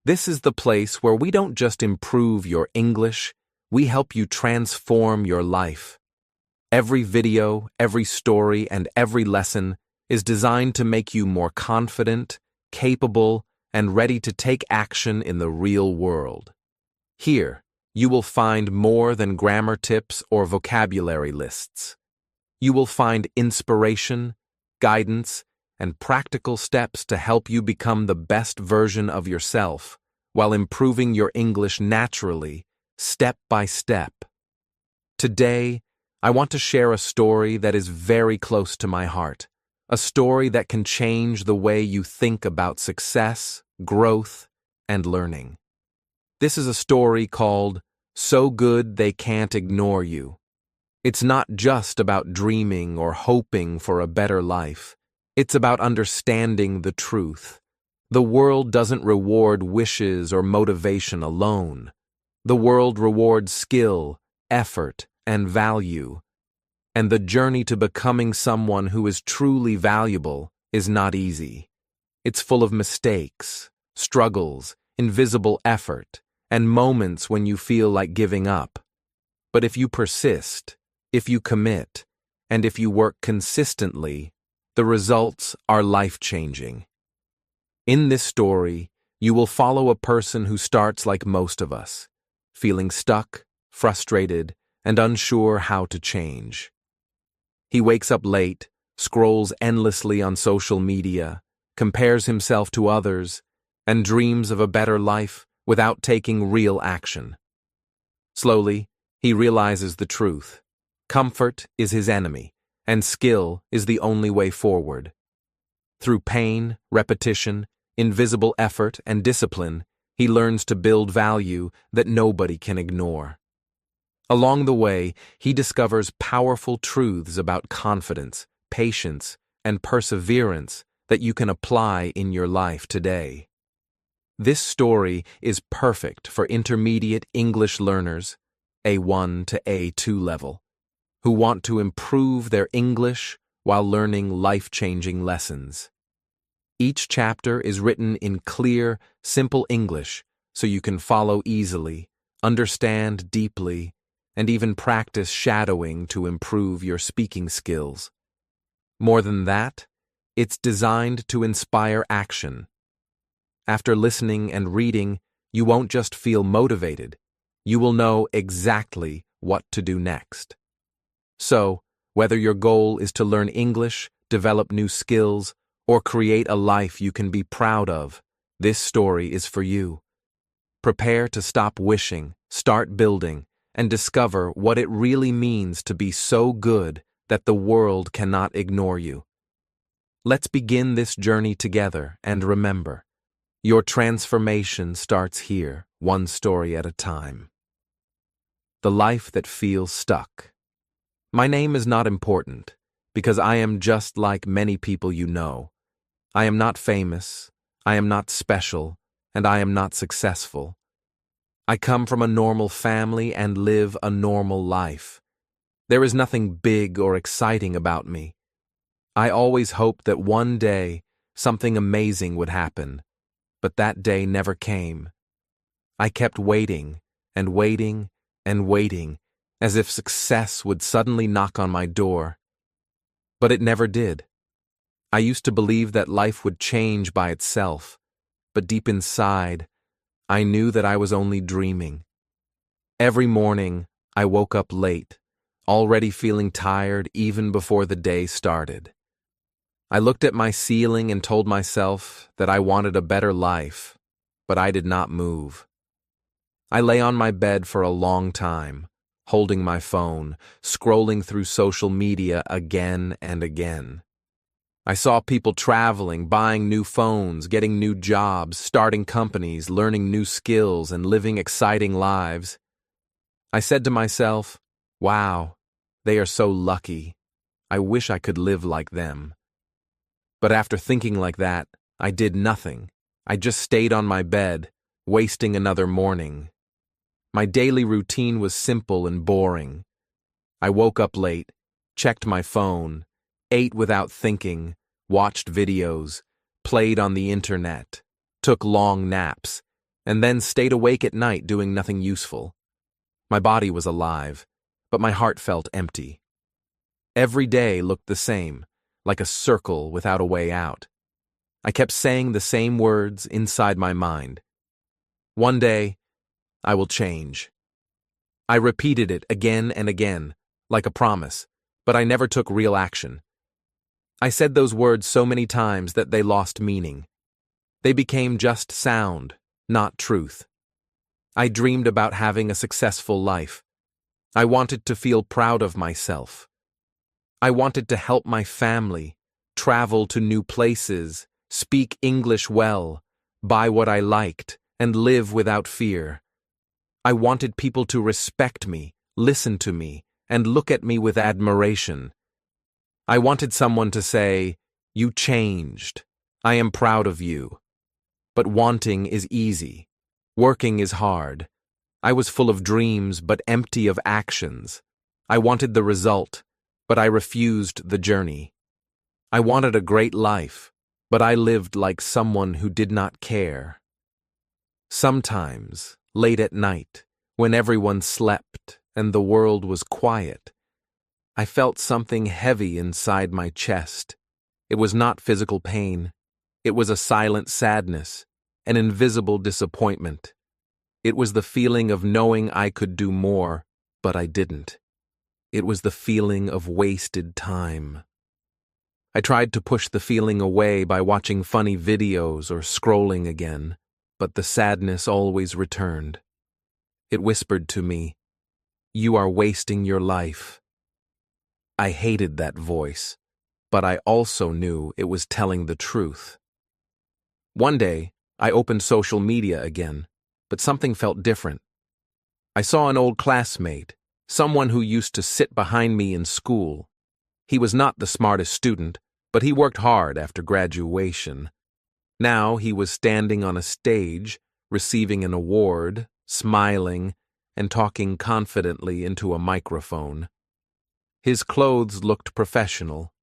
This is the place where we don't just improve your English, we help you transform your life. Every video, every story, and every lesson is designed to make you more confident, capable, and ready to take action in the real world. Here, you will find more than grammar tips or vocabulary lists. You will find inspiration, guidance, and practical steps to help you become the best version of yourself while improving your English naturally, step by step. Today, I want to share a story that is very close to my heart, a story that can change the way you think about success, growth, and learning. This is a story called So Good They Can't Ignore You. It's not just about dreaming or hoping for a better life. It's about understanding the truth. The world doesn't reward wishes or motivation alone. The world rewards skill, effort, and value. And the journey to becoming someone who is truly valuable is not easy. It's full of mistakes, struggles, invisible effort, and moments when you feel like giving up. But if you persist, if you commit, and if you work consistently, the results are life-changing. In this story, you will follow a person who starts like most of us, feeling stuck, frustrated, and unsure how to change. He wakes up late, scrolls endlessly on social media, compares himself to others, and dreams of a better life without taking real action. Slowly, he realizes the truth. Comfort is his enemy, and skill is the only way forward. Through pain, repetition, invisible effort, and discipline, he learns to build value that nobody can ignore. Along the way, he discovers powerful truths about confidence, patience, and perseverance that you can apply in your life today. This story is perfect for intermediate English learners, A1 to A2 level, who want to improve their English while learning life-changing lessons. Each chapter is written in clear, simple English so you can follow easily, understand deeply, and even practice shadowing to improve your speaking skills. More than that, it's designed to inspire action. After listening and reading, you won't just feel motivated, you will know exactly what to do next. So, whether your goal is to learn English, develop new skills, or create a life you can be proud of, this story is for you. Prepare to stop wishing, start building, and discover what it really means to be so good that the world cannot ignore you. Let's begin this journey together, and remember, your transformation starts here, one story at a time. The life that feels stuck. My name is not important, because I am just like many people you know. I am not famous, I am not special, and I am not successful. I come from a normal family and live a normal life. There is nothing big or exciting about me. I always hoped that one day something amazing would happen, but that day never came. I kept waiting and waiting and waiting, as if success would suddenly knock on my door. But it never did. I used to believe that life would change by itself, but deep inside, I knew that I was only dreaming. Every morning, I woke up late, already feeling tired even before the day started. I looked at my ceiling and told myself that I wanted a better life, but I did not move. I lay on my bed for a long time, holding my phone, scrolling through social media again and again. I saw people traveling, buying new phones, getting new jobs, starting companies, learning new skills, and living exciting lives. I said to myself, wow, they are so lucky. I wish I could live like them. But after thinking like that, I did nothing. I just stayed on my bed, wasting another morning. My daily routine was simple and boring. I woke up late, checked my phone, ate without thinking, watched videos, played on the internet, took long naps, and then stayed awake at night doing nothing useful. My body was alive, but my heart felt empty. Every day looked the same, like a circle without a way out. I kept saying the same words inside my mind. One day, I will change. I repeated it again and again, like a promise, but I never took real action. I said those words so many times that they lost meaning. They became just sound, not truth. I dreamed about having a successful life. I wanted to feel proud of myself. I wanted to help my family, travel to new places, speak English well, buy what I liked, and live without fear. I wanted people to respect me, listen to me, and look at me with admiration. I wanted someone to say, "You changed. I am proud of you." But wanting is easy. Working is hard. I was full of dreams but empty of actions. I wanted the result, but I refused the journey. I wanted a great life, but I lived like someone who did not care. Sometimes, late at night, when everyone slept and the world was quiet, I felt something heavy inside my chest. It was not physical pain. It was a silent sadness, an invisible disappointment. It was the feeling of knowing I could do more, but I didn't. It was the feeling of wasted time. I tried to push the feeling away by watching funny videos or scrolling again, but the sadness always returned. It whispered to me, "You are wasting your life." I hated that voice, but I also knew it was telling the truth. One day, I opened social media again, but something felt different. I saw an old classmate, someone who used to sit behind me in school. He was not the smartest student, but he worked hard after graduation. Now he was standing on a stage, receiving an award, smiling, and talking confidently into a microphone. His clothes looked professional,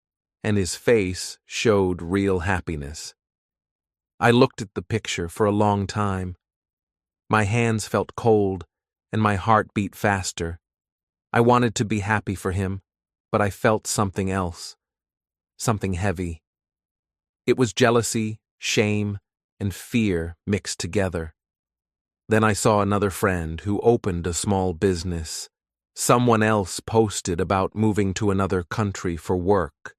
and his face showed real happiness. I looked at the picture for a long time. My hands felt cold, and my heart beat faster. I wanted to be happy for him, but I felt something else, something heavy. It was jealousy, shame, and fear mixed together. Then I saw another friend who opened a small business. Someone else posted about moving to another country for work.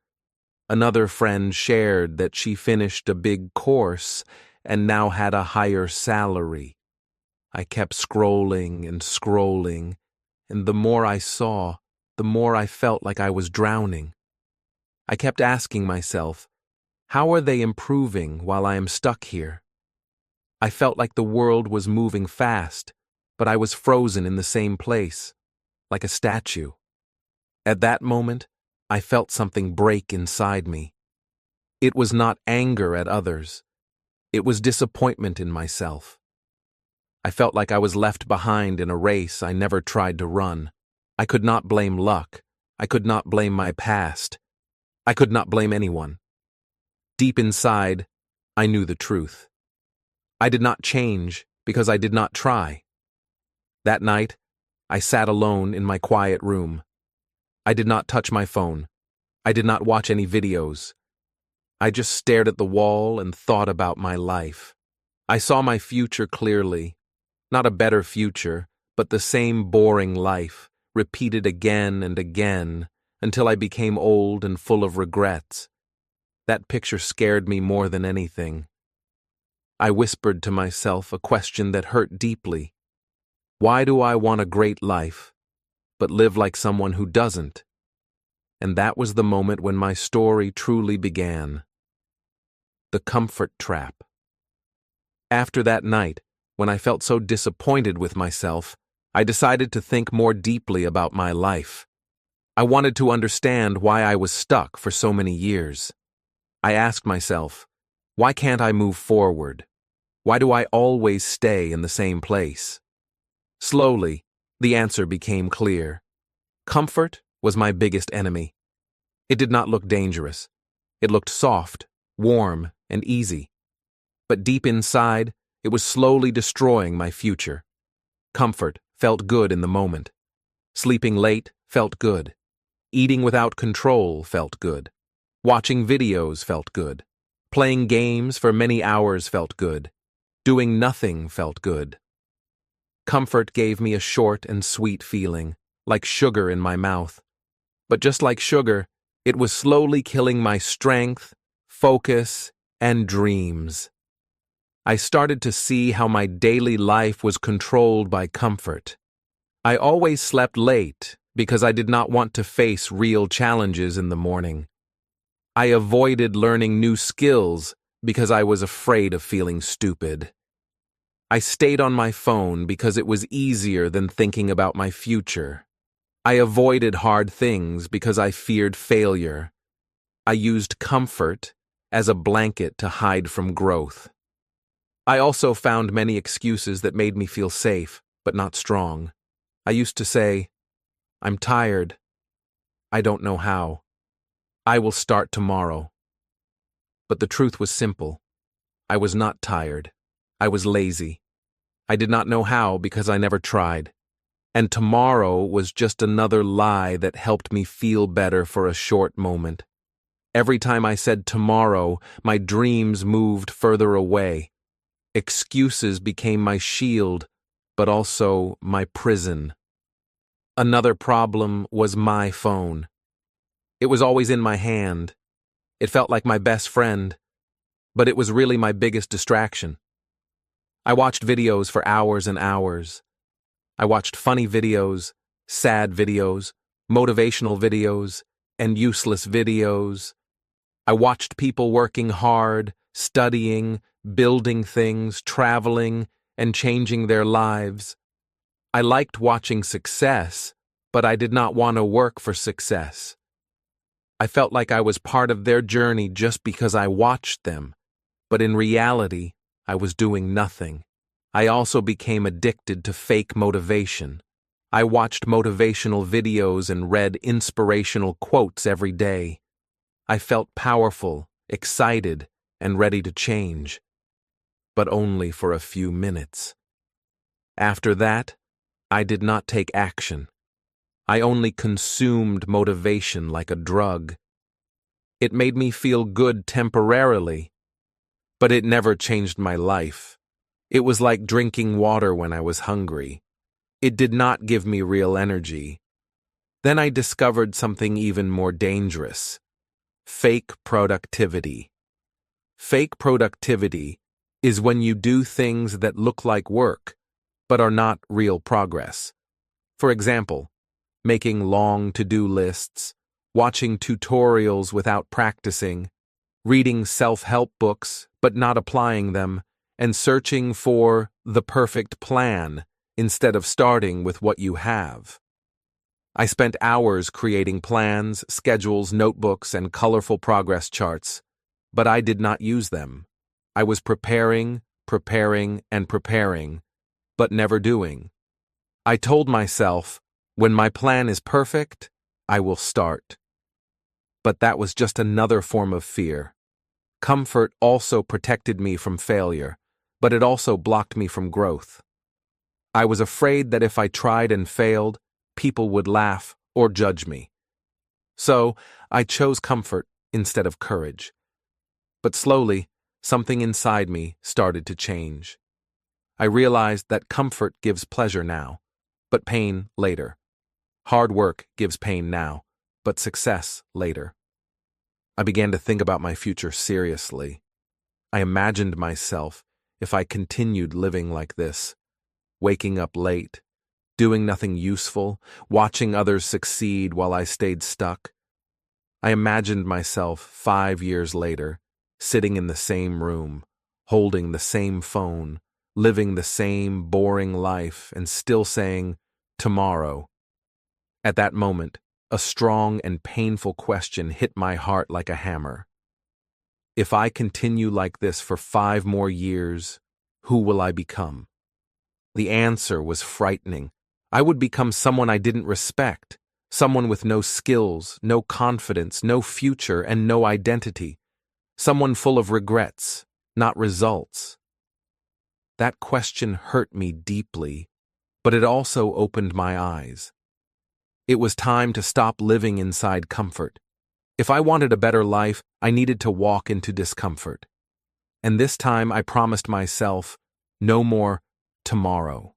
Another friend shared that she finished a big course and now had a higher salary. I kept scrolling and scrolling, and the more I saw, the more I felt like I was drowning. I kept asking myself, how are they improving while I am stuck here? I felt like the world was moving fast, but I was frozen in the same place, like a statue. At that moment, I felt something break inside me. It was not anger at others. It was disappointment in myself. I felt like I was left behind in a race I never tried to run. I could not blame luck. I could not blame my past. I could not blame anyone. Deep inside, I knew the truth. I did not change because I did not try. That night, I sat alone in my quiet room. I did not touch my phone. I did not watch any videos. I just stared at the wall and thought about my life. I saw my future clearly. Not a better future, but the same boring life, repeated again and again, until I became old and full of regrets. That picture scared me more than anything. I whispered to myself a question that hurt deeply. Why do I want a great life, but live like someone who doesn't? And that was the moment when my story truly began. The comfort trap. After that night, when I felt so disappointed with myself, I decided to think more deeply about my life. I wanted to understand why I was stuck for so many years. I asked myself, why can't I move forward? Why do I always stay in the same place? Slowly, the answer became clear. Comfort was my biggest enemy. It did not look dangerous. It looked soft, warm, and easy. But deep inside, It was slowly destroying my future. Comfort felt good in the moment. Sleeping late felt good. Eating without control felt good. Watching videos felt good. Playing games for many hours felt good. Doing nothing felt good. Comfort gave me a short and sweet feeling, like sugar in my mouth. But just like sugar, it was slowly killing my strength, focus, and dreams. I started to see how my daily life was controlled by comfort. I always slept late because I did not want to face real challenges in the morning. I avoided learning new skills because I was afraid of feeling stupid. I stayed on my phone because it was easier than thinking about my future. I avoided hard things because I feared failure. I used comfort as a blanket to hide from growth. I also found many excuses that made me feel safe, but not strong. I used to say, "I'm tired. I don't know how. I will start tomorrow." But the truth was simple. I was not tired. I was lazy. I did not know how because I never tried. And tomorrow was just another lie that helped me feel better for a short moment. Every time I said tomorrow, my dreams moved further away. Excuses became my shield, but also my prison. Another problem was my phone. It was always in my hand. It felt like my best friend, but it was really my biggest distraction. I watched videos for hours and hours. I watched funny videos, sad videos, motivational videos, and useless videos. I watched people working hard, studying, building things, traveling, and changing their lives. I liked watching success, but I did not want to work for success. I felt like I was part of their journey just because I watched them, but in reality, I was doing nothing. I also became addicted to fake motivation. I watched motivational videos and read inspirational quotes every day. I felt powerful, excited, and ready to change, but only for a few minutes. After that, I did not take action. I only consumed motivation like a drug. It made me feel good temporarily, but it never changed my life. It was like drinking water when I was hungry. It did not give me real energy. Then I discovered something even more dangerous: fake productivity. Fake productivity is when you do things that look like work, but are not real progress. For example, making long to-do lists, watching tutorials without practicing, reading self-help books but not applying them, and searching for the perfect plan instead of starting with what you have. I spent hours creating plans, schedules, notebooks, and colorful progress charts, but I did not use them. I was preparing, and preparing, but never doing. I told myself, when my plan is perfect, I will start. But that was just another form of fear. Comfort also protected me from failure, but it also blocked me from growth. I was afraid that if I tried and failed, people would laugh or judge me. So I chose comfort instead of courage. But slowly, something inside me started to change. I realized that comfort gives pleasure now, but pain later. Hard work gives pain now, but success later. I began to think about my future seriously. I imagined myself if I continued living like this, waking up late, doing nothing useful, watching others succeed while I stayed stuck. I imagined myself 5 years later, sitting in the same room, holding the same phone, living the same boring life, and still saying, "Tomorrow." At that moment, a strong and painful question hit my heart like a hammer. If I continue like this for 5 more years, who will I become? The answer was frightening. I would become someone I didn't respect, someone with no skills, no confidence, no future, and no identity, someone full of regrets, not results. That question hurt me deeply, but it also opened my eyes. It was time to stop living inside comfort. If I wanted a better life, I needed to walk into discomfort. And this time I promised myself, no more tomorrow.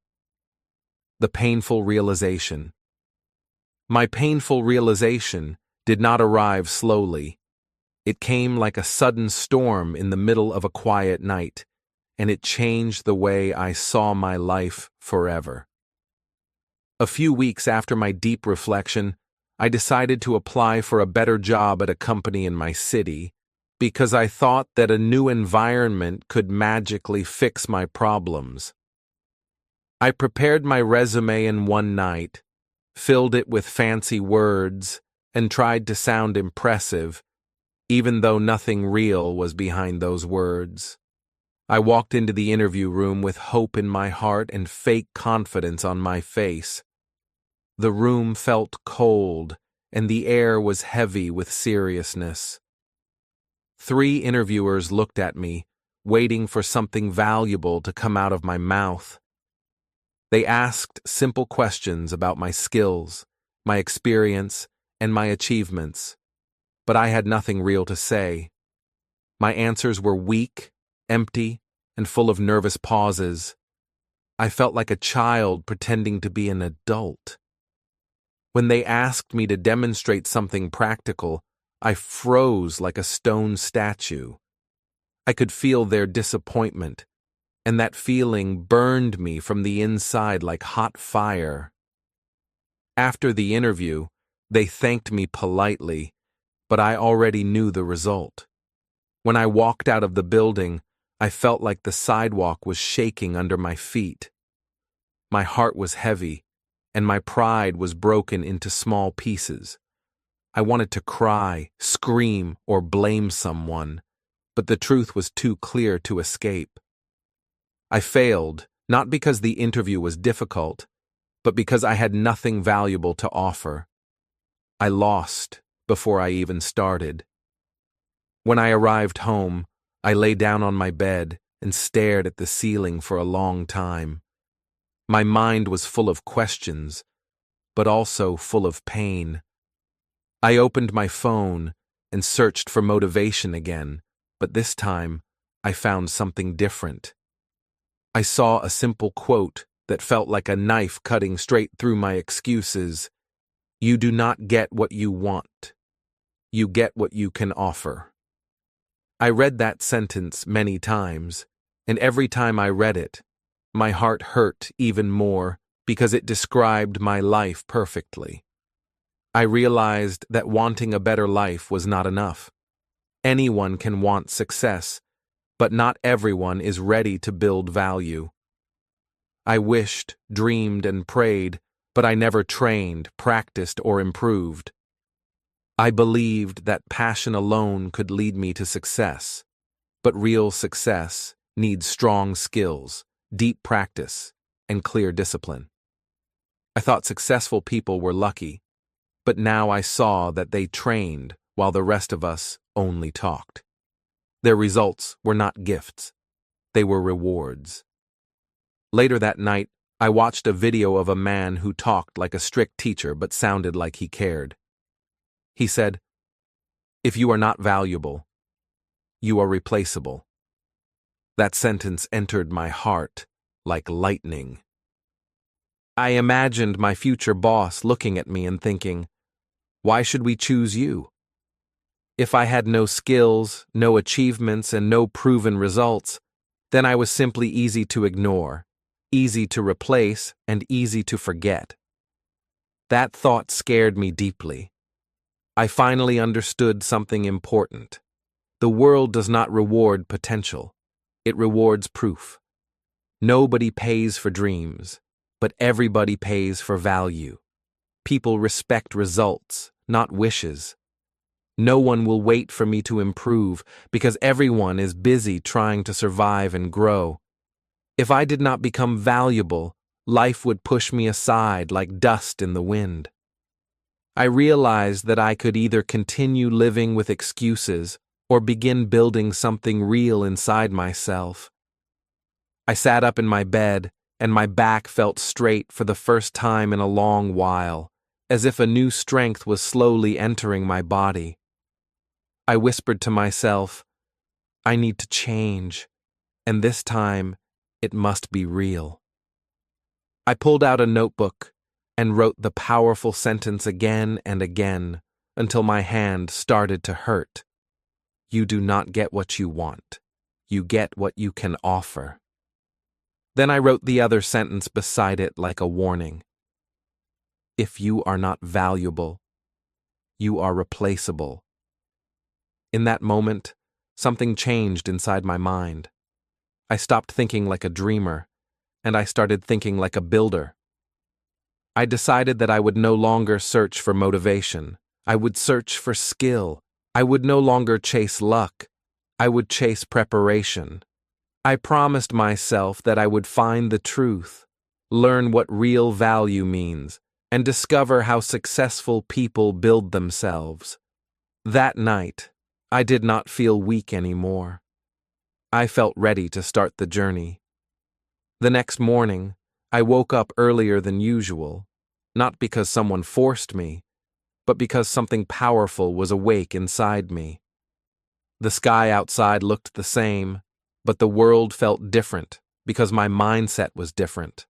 The painful realization. My painful realization did not arrive slowly. It came like a sudden storm in the middle of a quiet night, and it changed the way I saw my life forever. A few weeks after my deep reflection, I decided to apply for a better job at a company in my city because I thought that a new environment could magically fix my problems. I prepared my resume in one night, filled it with fancy words, and tried to sound impressive, even though nothing real was behind those words. I walked into the interview room with hope in my heart and fake confidence on my face. The room felt cold, and the air was heavy with seriousness. 3 interviewers looked at me, waiting for something valuable to come out of my mouth. They asked simple questions about my skills, my experience, and my achievements, but I had nothing real to say. My answers were weak, empty, and full of nervous pauses. I felt like a child pretending to be an adult. When they asked me to demonstrate something practical, I froze like a stone statue. I could feel their disappointment, and that feeling burned me from the inside like hot fire. After the interview, they thanked me politely, but I already knew the result. When I walked out of the building, I felt like the sidewalk was shaking under my feet. My heart was heavy, and my pride was broken into small pieces. I wanted to cry, scream, or blame someone, but the truth was too clear to escape. I failed, not because the interview was difficult, but because I had nothing valuable to offer. I lost before I even started. When I arrived home, I lay down on my bed and stared at the ceiling for a long time. My mind was full of questions, but also full of pain. I opened my phone and searched for motivation again, but this time I found something different. I saw a simple quote that felt like a knife cutting straight through my excuses. You do not get what you want. You get what you can offer. I read that sentence many times, and every time I read it, my heart hurt even more because it described my life perfectly. I realized that wanting a better life was not enough. Anyone can want success, but not everyone is ready to build value. I wished, dreamed, and prayed, but I never trained, practiced, or improved. I believed that passion alone could lead me to success, but real success needs strong skills, deep practice, and clear discipline. I thought successful people were lucky, but now I saw that they trained while the rest of us only talked. Their results were not gifts, they were rewards. Later that night, I watched a video of a man who talked like a strict teacher but sounded like he cared. He said, "If you are not valuable, you are replaceable." That sentence entered my heart like lightning. I imagined my future boss looking at me and thinking, "Why should we choose you?" If I had no skills, no achievements, and no proven results, then I was simply easy to ignore, easy to replace, and easy to forget. That thought scared me deeply. I finally understood something important. The world does not reward potential. It rewards proof. Nobody pays for dreams, but everybody pays for value. People respect results, not wishes. No one will wait for me to improve because everyone is busy trying to survive and grow. If I did not become valuable, life would push me aside like dust in the wind. I realized that I could either continue living with excuses or begin building something real inside myself. I sat up in my bed, and my back felt straight for the first time in a long while, as if a new strength was slowly entering my body. I whispered to myself, I need to change, and this time it must be real. I pulled out a notebook and wrote the powerful sentence again and again until my hand started to hurt. You do not get what you want. You get what you can offer. Then I wrote the other sentence beside it like a warning. If you are not valuable, you are replaceable. In that moment, something changed inside my mind. I stopped thinking like a dreamer, and I started thinking like a builder. I decided that I would no longer search for motivation. I would search for skill. I would no longer chase luck. I would chase preparation. I promised myself that I would find the truth, learn what real value means, and discover how successful people build themselves. That night, I did not feel weak anymore. I felt ready to start the journey. The next morning, I woke up earlier than usual, not because someone forced me, but because something powerful was awake inside me. The sky outside looked the same, but the world felt different because my mindset was different.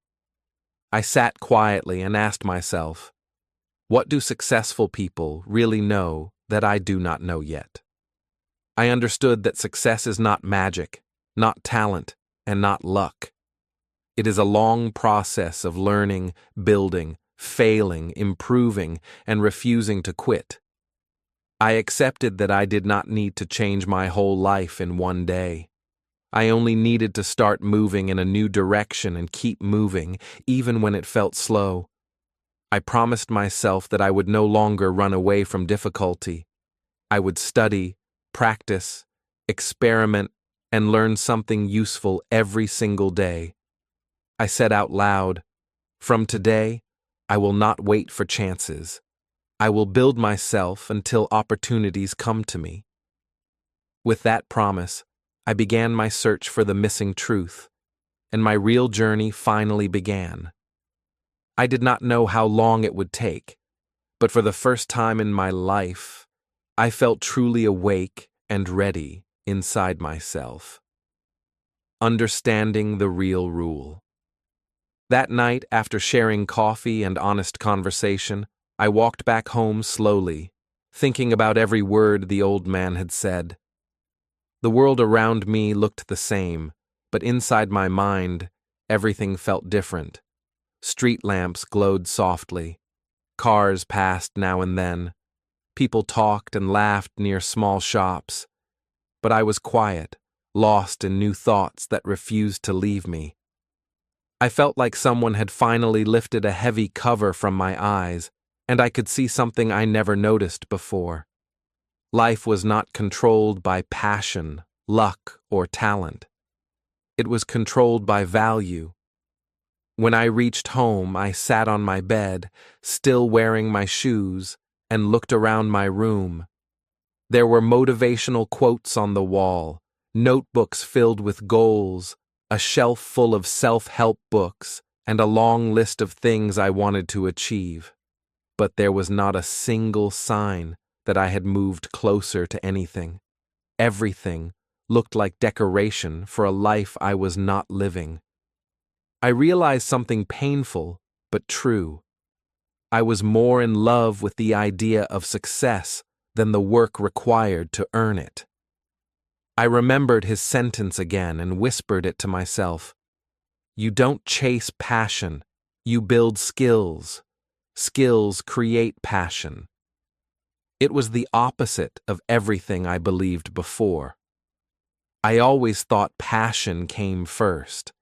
I sat quietly and asked myself, what do successful people really know that I do not know yet? I understood that success is not magic, not talent, and not luck. It is a long process of learning, building, failing, improving, and refusing to quit. I accepted that I did not need to change my whole life in one day. I only needed to start moving in a new direction and keep moving, even when it felt slow. I promised myself that I would no longer run away from difficulty. I would study, practice, experiment, and learn something useful every single day. I said out loud, from today, I will not wait for chances. I will build myself until opportunities come to me. With that promise, I began my search for the missing truth, and my real journey finally began. I did not know how long it would take, but for the first time in my life, I felt truly awake and ready inside myself. Understanding the real rule. That night, after sharing coffee and honest conversation, I walked back home slowly, thinking about every word the old man had said. The world around me looked the same, but inside my mind, everything felt different. Street lamps glowed softly. Cars passed now and then. People talked and laughed near small shops. But I was quiet, lost in new thoughts that refused to leave me. I felt like someone had finally lifted a heavy cover from my eyes, and I could see something I never noticed before. Life was not controlled by passion, luck, or talent. It was controlled by value. When I reached home, I sat on my bed, still wearing my shoes, and looked around my room. There were motivational quotes on the wall, notebooks filled with goals, a shelf full of self-help books, and a long list of things I wanted to achieve. But there was not a single sign that I had moved closer to anything. Everything looked like decoration for a life I was not living. I realized something painful, but true. I was more in love with the idea of success than the work required to earn it. I remembered his sentence again and whispered it to myself. You don't chase passion, you build skills. Skills create passion. It was the opposite of everything I believed before. I always thought passion came first.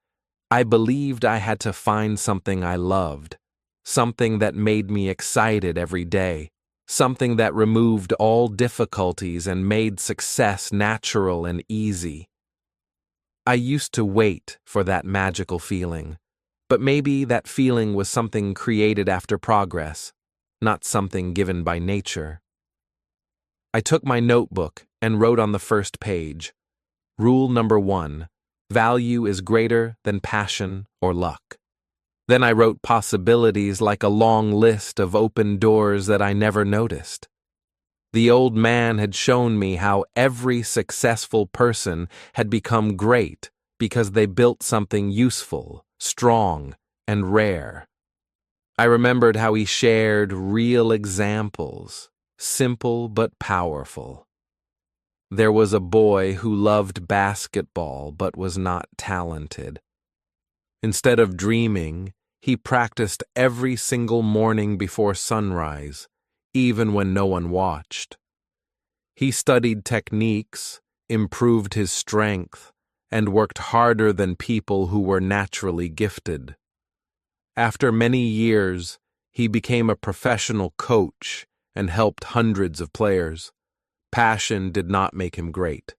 I believed I had to find something I loved, something that made me excited every day, something that removed all difficulties and made success natural and easy. I used to wait for that magical feeling, but maybe that feeling was something created after progress, not something given by nature. I took my notebook and wrote on the first page, Rule number 1, Value is greater than passion or luck. Then I wrote possibilities like a long list of open doors that I never noticed. The old man had shown me how every successful person had become great because they built something useful, strong, and rare. I remembered how he shared real examples, simple but powerful. There was a boy who loved basketball but was not talented. Instead of dreaming, he practiced every single morning before sunrise, even when no one watched. He studied techniques, improved his strength, and worked harder than people who were naturally gifted. After many years, he became a professional coach and helped hundreds of players. Passion did not make him great.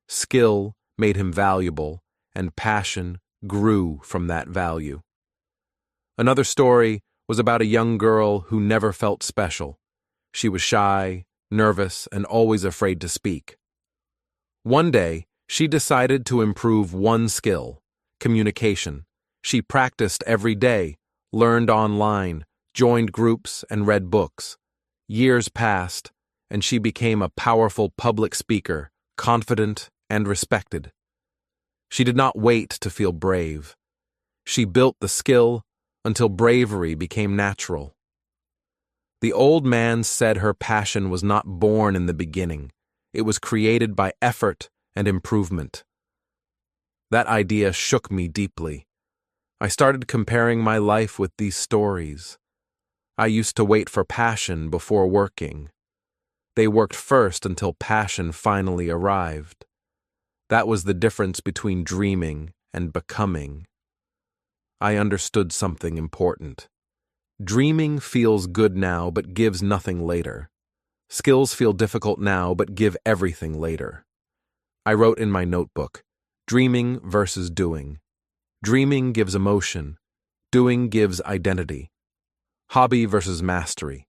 Skill made him valuable, and passion grew from that value. Another story was about a young girl who never felt special. She was shy, nervous, and always afraid to speak. One day, she decided to improve one skill: communication. She practiced every day, learned online, joined groups, and read books. Years passed, and she became a powerful public speaker, confident and respected. She did not wait to feel brave. She built the skill until bravery became natural. The old man said her passion was not born in the beginning. It was created by effort and improvement. That idea shook me deeply. I started comparing my life with these stories. I used to wait for passion before working. They worked first until passion finally arrived. That was the difference between dreaming and becoming. I understood something important. Dreaming feels good now but gives nothing later. Skills feel difficult now but give everything later. I wrote in my notebook, dreaming versus doing. Dreaming gives emotion. Doing gives identity. Hobby versus mastery.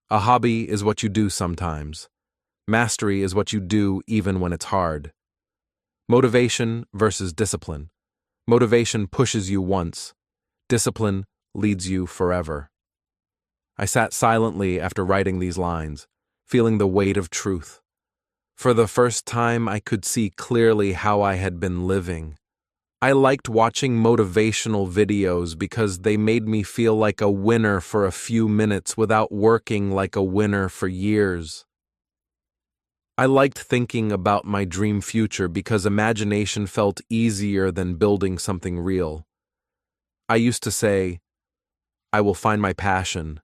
A hobby is what you do sometimes. Mastery is what you do even when it's hard. Motivation versus discipline. Motivation pushes you once. Discipline leads you forever. I sat silently after writing these lines, feeling the weight of truth. For the first time, I could see clearly how I had been living. I liked watching motivational videos because they made me feel like a winner for a few minutes without working like a winner for years. I liked thinking about my dream future because imagination felt easier than building something real. I used to say, I will find my passion,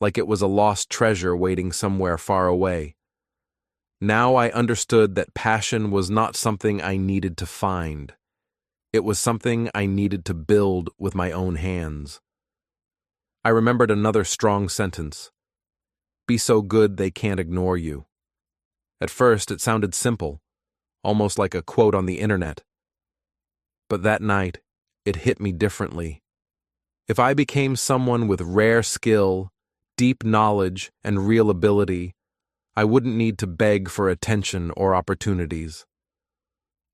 like it was a lost treasure waiting somewhere far away. Now I understood that passion was not something I needed to find. It was something I needed to build with my own hands. I remembered another strong sentence. Be so good they can't ignore you. At first, it sounded simple, almost like a quote on the internet. But that night, it hit me differently. If I became someone with rare skill, deep knowledge, and real ability, I wouldn't need to beg for attention or opportunities.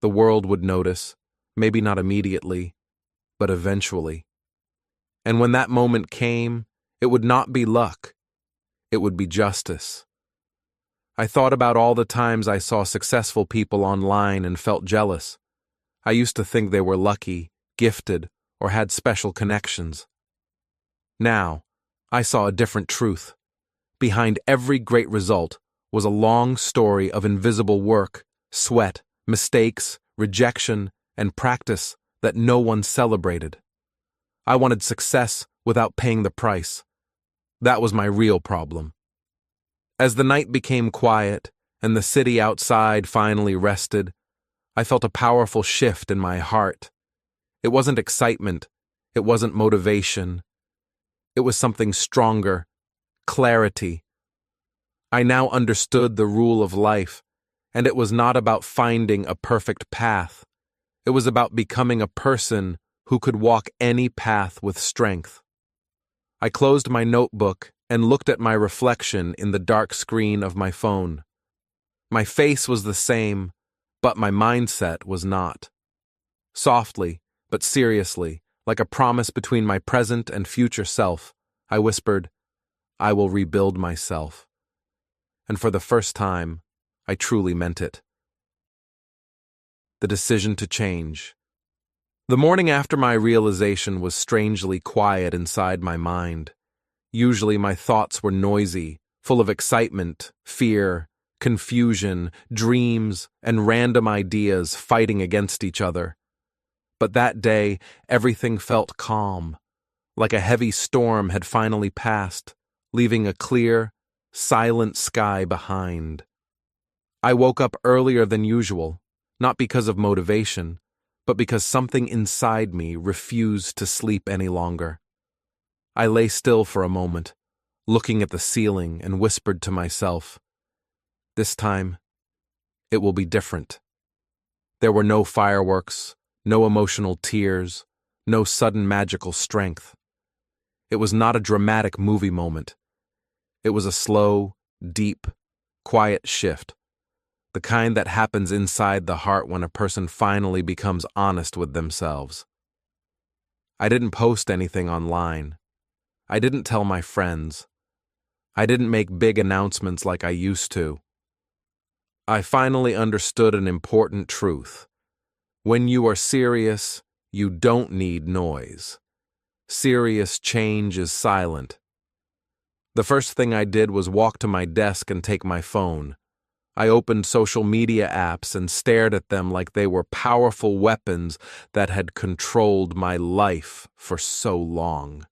The world would notice, maybe not immediately, but eventually. And when that moment came, it would not be luck. It would be justice. I thought about all the times I saw successful people online and felt jealous. I used to think they were lucky, gifted, or had special connections. Now, I saw a different truth. Behind every great result was a long story of invisible work, sweat, mistakes, rejection, and practice that no one celebrated. I wanted success without paying the price. That was my real problem. As the night became quiet and the city outside finally rested, I felt a powerful shift in my heart. It wasn't excitement. It wasn't motivation. It was something stronger, clarity. I now understood the rule of life, and it was not about finding a perfect path. It was about becoming a person who could walk any path with strength. I closed my notebook and looked at my reflection in the dark screen of my phone. My face was the same, but my mindset was not. Softly, but seriously, like a promise between my present and future self, I whispered, "I will rebuild myself." And for the first time, I truly meant it. The decision to change. The morning after my realization was strangely quiet inside my mind. Usually my thoughts were noisy, full of excitement, fear, confusion, dreams, and random ideas fighting against each other. But that day, everything felt calm, like a heavy storm had finally passed, leaving a clear, silent sky behind. I woke up earlier than usual, not because of motivation, but because something inside me refused to sleep any longer. I lay still for a moment, looking at the ceiling, and whispered to myself, "This time, it will be different." There were no fireworks, no emotional tears, no sudden magical strength. It was not a dramatic movie moment. It was a slow, deep, quiet shift, the kind that happens inside the heart when a person finally becomes honest with themselves. I didn't post anything online. I didn't tell my friends. I didn't make big announcements like I used to. I finally understood an important truth. When you are serious, you don't need noise. Serious change is silent. The first thing I did was walk to my desk and take my phone. I opened social media apps and stared at them like they were powerful weapons that had controlled my life for so long.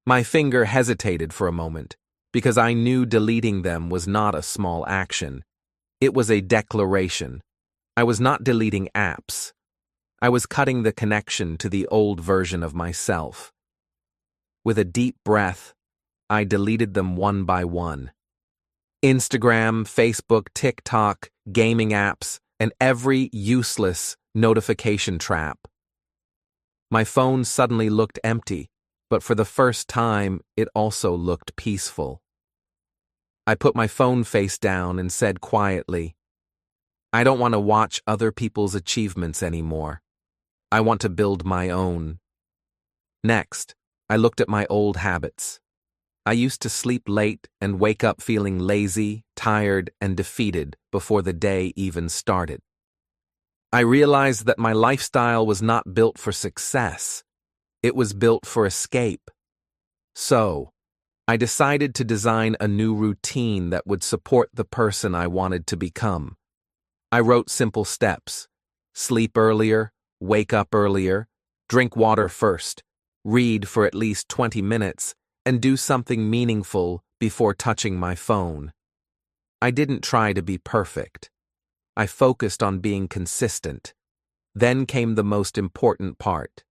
My finger hesitated for a moment, because I knew deleting them was not a small action. It was a declaration. I was not deleting apps. I was cutting the connection to the old version of myself. With a deep breath, I deleted them one by one. Instagram, Facebook, TikTok, gaming apps, and every useless notification trap. My phone suddenly looked empty, but for the first time, it also looked peaceful. I put my phone face down and said quietly, "I don't want to watch other people's achievements anymore. I want to build my own." Next, I looked at my old habits. I used to sleep late and wake up feeling lazy, tired, and defeated before the day even started. I realized that my lifestyle was not built for success. It was built for escape. So, I decided to design a new routine that would support the person I wanted to become. I wrote simple steps: sleep earlier, wake up earlier, drink water first, read for at least 20 minutes, and do something meaningful before touching my phone. I didn't try to be perfect. I focused on being consistent. Then came the most important part: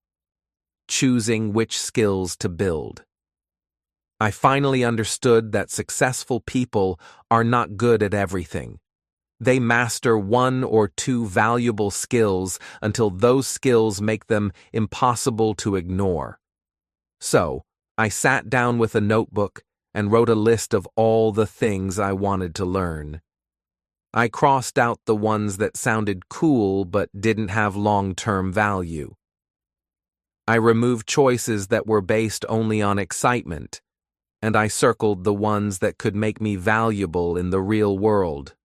choosing which skills to build. I finally understood that successful people are not good at everything. They master one or two valuable skills until those skills make them impossible to ignore. So, I sat down with a notebook and wrote a list of all the things I wanted to learn. I crossed out the ones that sounded cool but didn't have long-term value. I removed choices that were based only on excitement, and I circled the ones that could make me valuable in the real world.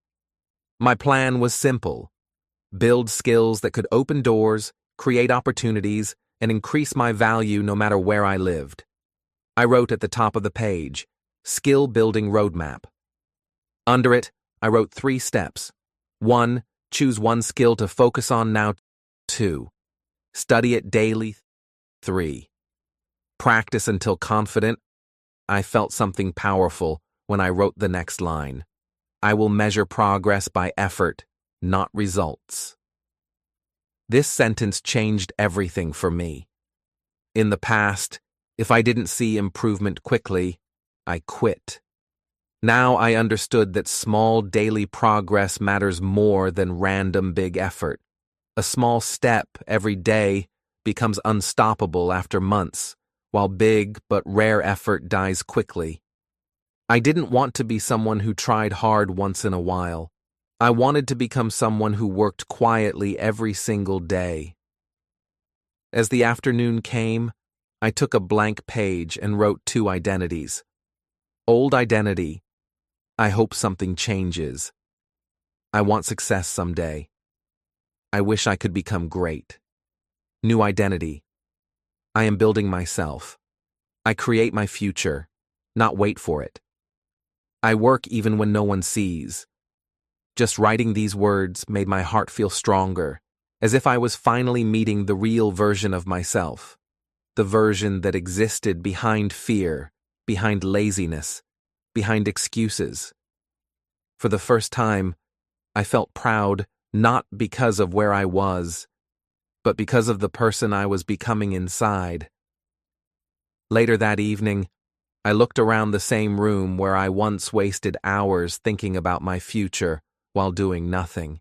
My plan was simple: build skills that could open doors, create opportunities, and increase my value no matter where I lived. I wrote at the top of the page, "Skill Building Roadmap." Under it, I wrote 3 steps. 1. Choose one skill to focus on now. 2. Study it daily. 3. Practice until confident. I felt something powerful when I wrote the next line. I will measure progress by effort, not results. This sentence changed everything for me. In the past, if I didn't see improvement quickly, I quit. Now I understood that small daily progress matters more than random big effort. A small step every day becomes unstoppable after months, while big but rare effort dies quickly. I didn't want to be someone who tried hard once in a while. I wanted to become someone who worked quietly every single day. As the afternoon came, I took a blank page and wrote 2 identities. Old identity: I hope something changes. I want success someday. I wish I could become great. New identity: I am building myself. I create my future, not wait for it. I work even when no one sees. Just writing these words made my heart feel stronger, as if I was finally meeting the real version of myself, the version that existed behind fear, behind laziness, behind excuses. For the first time, I felt proud, not because of where I was, but because of the person I was becoming inside. Later that evening, I looked around the same room where I once wasted hours thinking about my future while doing nothing.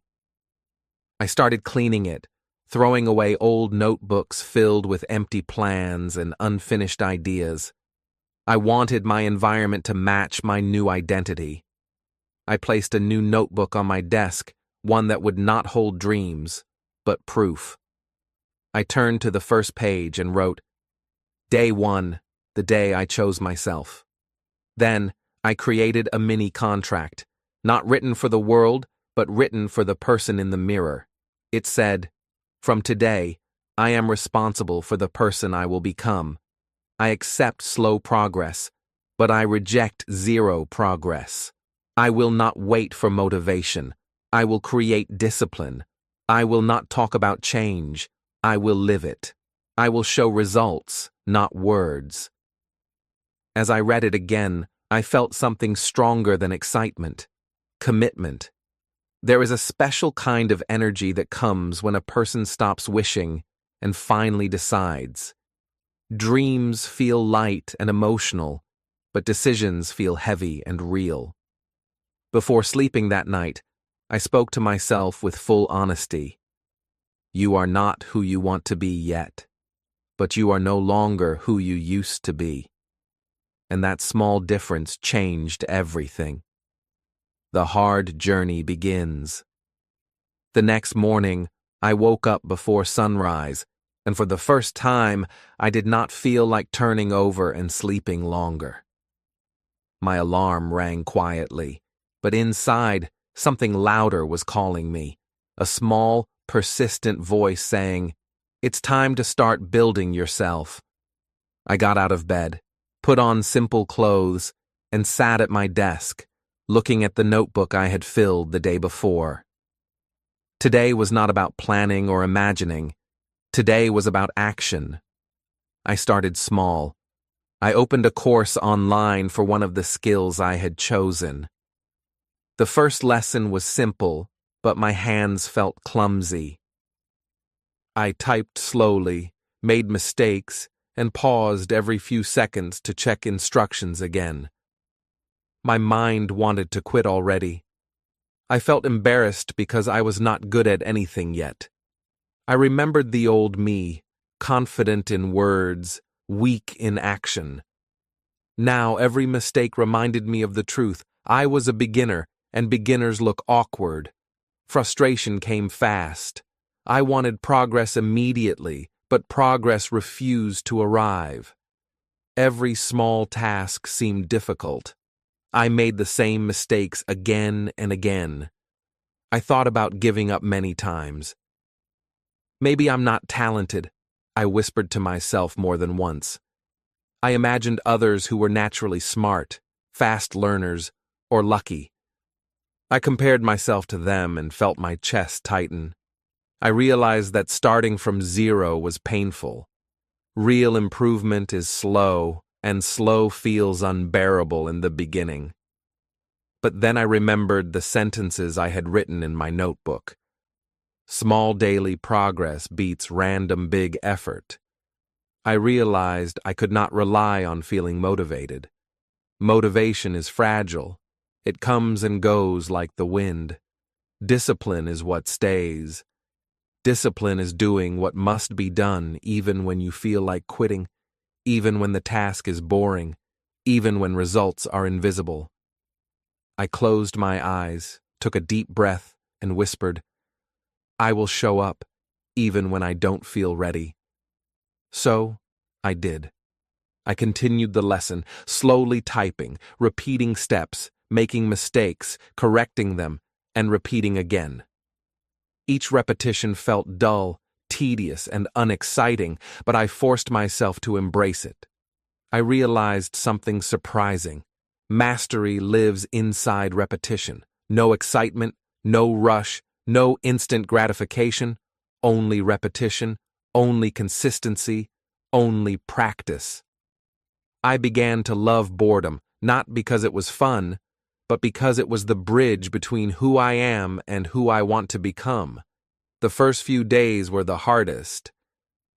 I started cleaning it, throwing away old notebooks filled with empty plans and unfinished ideas. I wanted my environment to match my new identity. I placed a new notebook on my desk, one that would not hold dreams, but proof. I turned to the first page and wrote, Day 1, the day I chose myself. Then, I created a mini contract, not written for the world, but written for the person in the mirror. It said, From today, I am responsible for the person I will become. I accept slow progress, but I reject zero progress. I will not wait for motivation. I will create discipline. I will not talk about change. I will live it. I will show results, not words. As I read it again, I felt something stronger than excitement: commitment. There is a special kind of energy that comes when a person stops wishing and finally decides. Dreams feel light and emotional, but decisions feel heavy and real. Before sleeping that night, I spoke to myself with full honesty. You are not who you want to be yet, but you are no longer who you used to be. And that small difference changed everything. The hard journey begins. The next morning, I woke up before sunrise, and for the first time, I did not feel like turning over and sleeping longer. My alarm rang quietly, but inside, something louder was calling me, a small, persistent voice saying, It's time to start building yourself. I got out of bed, put on simple clothes, and sat at my desk, looking at the notebook I had filled the day before. Today was not about planning or imagining. Today was about action. I started small. I opened a course online for one of the skills I had chosen. The first lesson was simple, but my hands felt clumsy. I typed slowly, made mistakes, and paused every few seconds to check instructions again. My mind wanted to quit already. I felt embarrassed because I was not good at anything yet. I remembered the old me, confident in words, weak in action. Now every mistake reminded me of the truth. I was a beginner, and beginners look awkward. Frustration came fast. I wanted progress immediately, but progress refused to arrive. Every small task seemed difficult. I made the same mistakes again and again. I thought about giving up many times. Maybe I'm not talented, I whispered to myself more than once. I imagined others who were naturally smart, fast learners, or lucky. I compared myself to them and felt my chest tighten. I realized that starting from zero was painful. Real improvement is slow, and slow feels unbearable in the beginning. But then I remembered the sentences I had written in my notebook. Small daily progress beats random big effort. I realized I could not rely on feeling motivated. Motivation is fragile. It comes and goes like the wind. Discipline is what stays. Discipline is doing what must be done even when you feel like quitting, even when the task is boring, even when results are invisible. I closed my eyes, took a deep breath, and whispered, I will show up, even when I don't feel ready. So, I did. I continued the lesson, slowly typing, repeating steps, making mistakes, correcting them, and repeating again. Each repetition felt dull, tedious, and unexciting, but I forced myself to embrace it. I realized something surprising. Mastery lives inside repetition. No excitement, no rush, no instant gratification, only repetition, only consistency, only practice. I began to love boredom, not because it was fun, but because it was the bridge between who I am and who I want to become. The first few days were the hardest.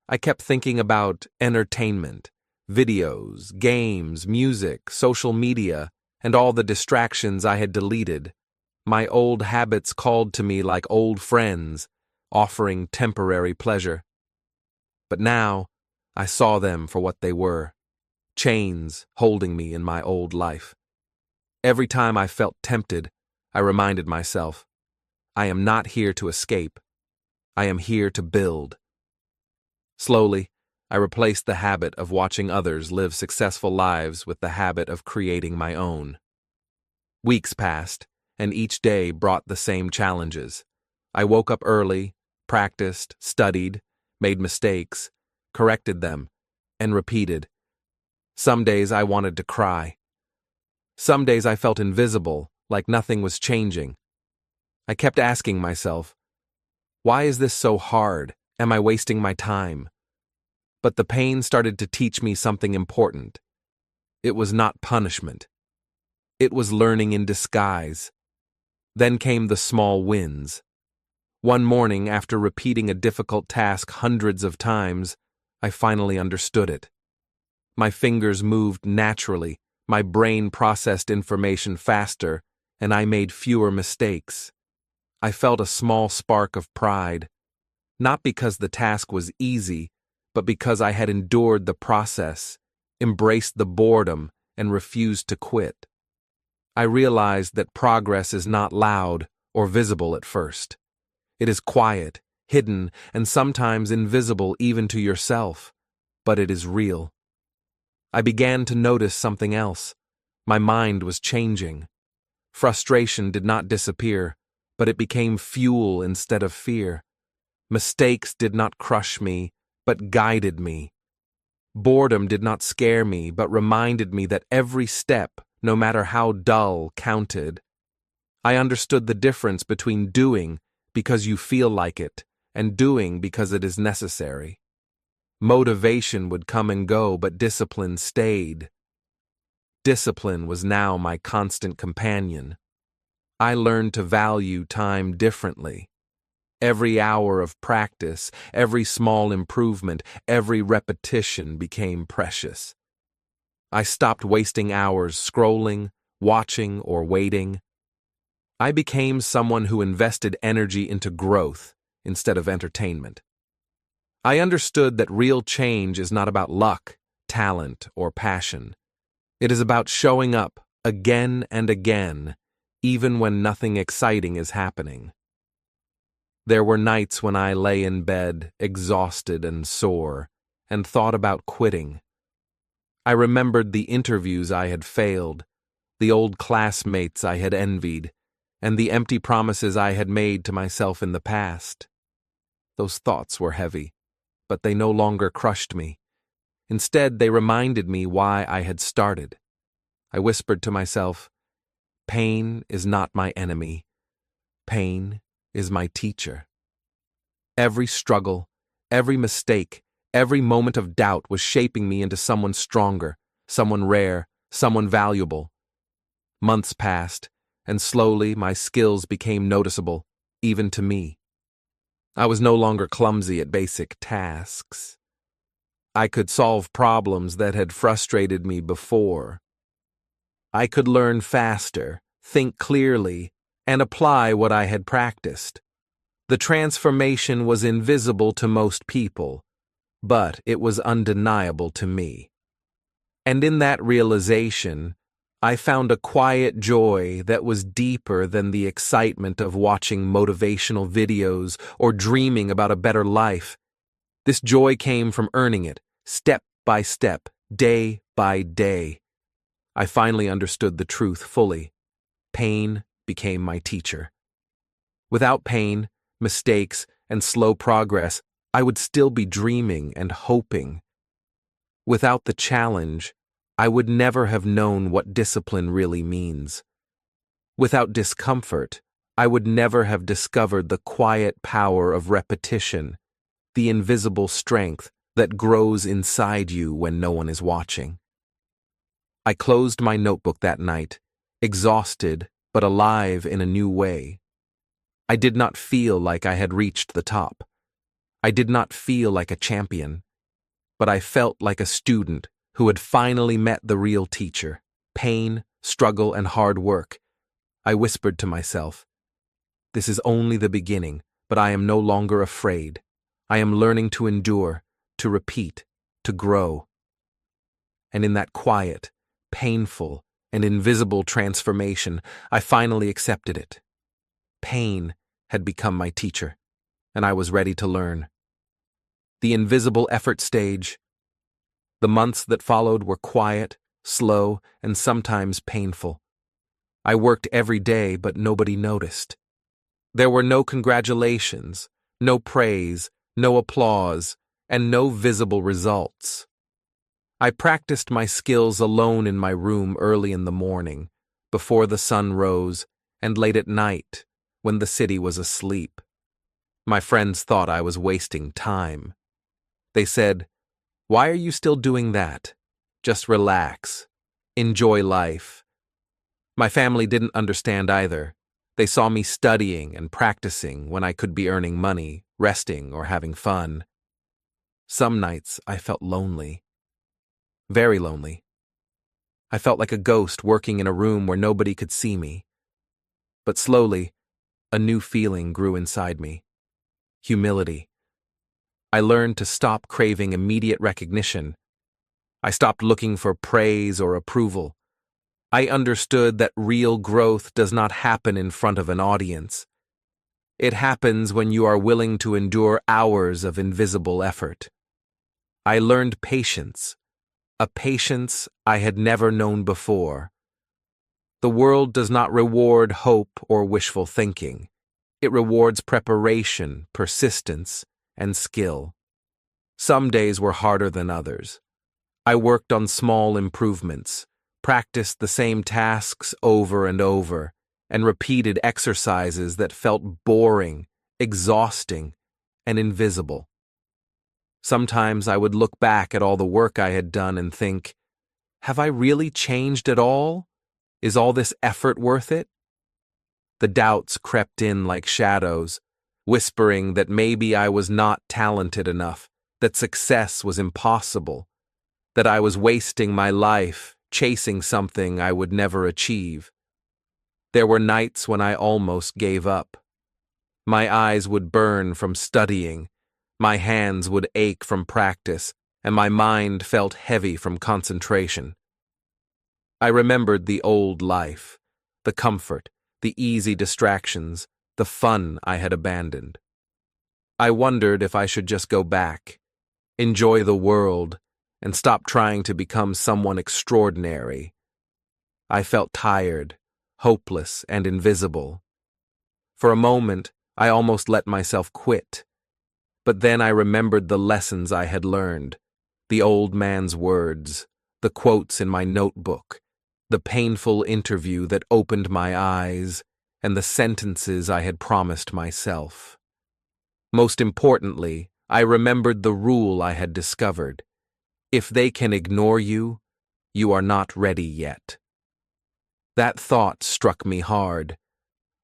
I kept thinking about entertainment, videos, games, music, social media, and all the distractions I had deleted. My old habits called to me like old friends, offering temporary pleasure. But now, I saw them for what they were, chains holding me in my old life. Every time I felt tempted, I reminded myself, I am not here to escape. I am here to build. Slowly, I replaced the habit of watching others live successful lives with the habit of creating my own. Weeks passed, and each day brought the same challenges. I woke up early, practiced, studied, made mistakes, corrected them, and repeated. Some days I wanted to cry. Some days I felt invisible, like nothing was changing. I kept asking myself, why is this so hard? Am I wasting my time? But the pain started to teach me something important. It was not punishment. It was learning in disguise. Then came the small wins. One morning, after repeating a difficult task hundreds of times, I finally understood it. My fingers moved naturally, my brain processed information faster, and I made fewer mistakes. I felt a small spark of pride, not because the task was easy, but because I had endured the process, embraced the boredom, and refused to quit. I realized that progress is not loud or visible at first. It is quiet, hidden, and sometimes invisible even to yourself, but it is real. I began to notice something else. My mind was changing. Frustration did not disappear, but it became fuel instead of fear. Mistakes did not crush me, but guided me. Boredom did not scare me, but reminded me that every step, no matter how dull, counted. I understood the difference between doing because you feel like it and doing because it is necessary. Motivation would come and go, but discipline stayed. Discipline was now my constant companion. I learned to value time differently. Every hour of practice, every small improvement, every repetition became precious. I stopped wasting hours scrolling, watching, or waiting. I became someone who invested energy into growth instead of entertainment. I understood that real change is not about luck, talent, or passion. It is about showing up again and again, even when nothing exciting is happening. There were nights when I lay in bed, exhausted and sore, and thought about quitting. I remembered the interviews I had failed, the old classmates I had envied, and the empty promises I had made to myself in the past. Those thoughts were heavy, but they no longer crushed me. Instead, they reminded me why I had started. I whispered to myself, pain is not my enemy. Pain is my teacher. Every struggle, every mistake, every moment of doubt was shaping me into someone stronger, someone rare, someone valuable. Months passed, and slowly my skills became noticeable, even to me. I was no longer clumsy at basic tasks. I could solve problems that had frustrated me before. I could learn faster, think clearly, and apply what I had practiced. The transformation was invisible to most people, but it was undeniable to me. And in that realization, I found a quiet joy that was deeper than the excitement of watching motivational videos or dreaming about a better life. This joy came from earning it, step by step, day by day. I finally understood the truth fully. Pain became my teacher. Without pain, mistakes, and slow progress, I would still be dreaming and hoping. Without the challenge, I would never have known what discipline really means. Without discomfort, I would never have discovered the quiet power of repetition, the invisible strength that grows inside you when no one is watching. I closed my notebook that night, exhausted but alive in a new way. I did not feel like I had reached the top. I did not feel like a champion, but I felt like a student who had finally met the real teacher. Pain, struggle, and hard work. I whispered to myself, "This is only the beginning, but I am no longer afraid. I am learning to endure, to repeat, to grow." And in that quiet, painful, and invisible transformation, I finally accepted it. Pain had become my teacher, and I was ready to learn. The invisible effort stage. The months that followed were quiet, slow, and sometimes painful. I worked every day, but nobody noticed. There were no congratulations, no praise, no applause, and no visible results. I practiced my skills alone in my room early in the morning, before the sun rose, and late at night, when the city was asleep. My friends thought I was wasting time. They said, "Why are you still doing that? Just relax. Enjoy life." My family didn't understand either. They saw me studying and practicing when I could be earning money, resting, or having fun. Some nights I felt lonely. Very lonely. I felt like a ghost working in a room where nobody could see me. But slowly, a new feeling grew inside me. Humility. I learned to stop craving immediate recognition. I stopped looking for praise or approval. I understood that real growth does not happen in front of an audience. It happens when you are willing to endure hours of invisible effort. I learned patience, a patience I had never known before. The world does not reward hope or wishful thinking. It rewards preparation, persistence, and skill. Some days were harder than others. I worked on small improvements, practiced the same tasks over and over, and repeated exercises that felt boring, exhausting, and invisible. Sometimes I would look back at all the work I had done and think, have I really changed at all? Is all this effort worth it? The doubts crept in like shadows, whispering that maybe I was not talented enough, that success was impossible, that I was wasting my life chasing something I would never achieve. There were nights when I almost gave up. My eyes would burn from studying, my hands would ache from practice, and my mind felt heavy from concentration. I remembered the old life, the comfort, the easy distractions, the fun I had abandoned. I wondered if I should just go back, enjoy the world, and stop trying to become someone extraordinary. I felt tired, hopeless, and invisible. For a moment, I almost let myself quit. But then I remembered the lessons I had learned, the old man's words, the quotes in my notebook, the painful interview that opened my eyes, and the sentences I had promised myself. Most importantly, I remembered the rule I had discovered. If they can ignore you, you are not ready yet. That thought struck me hard.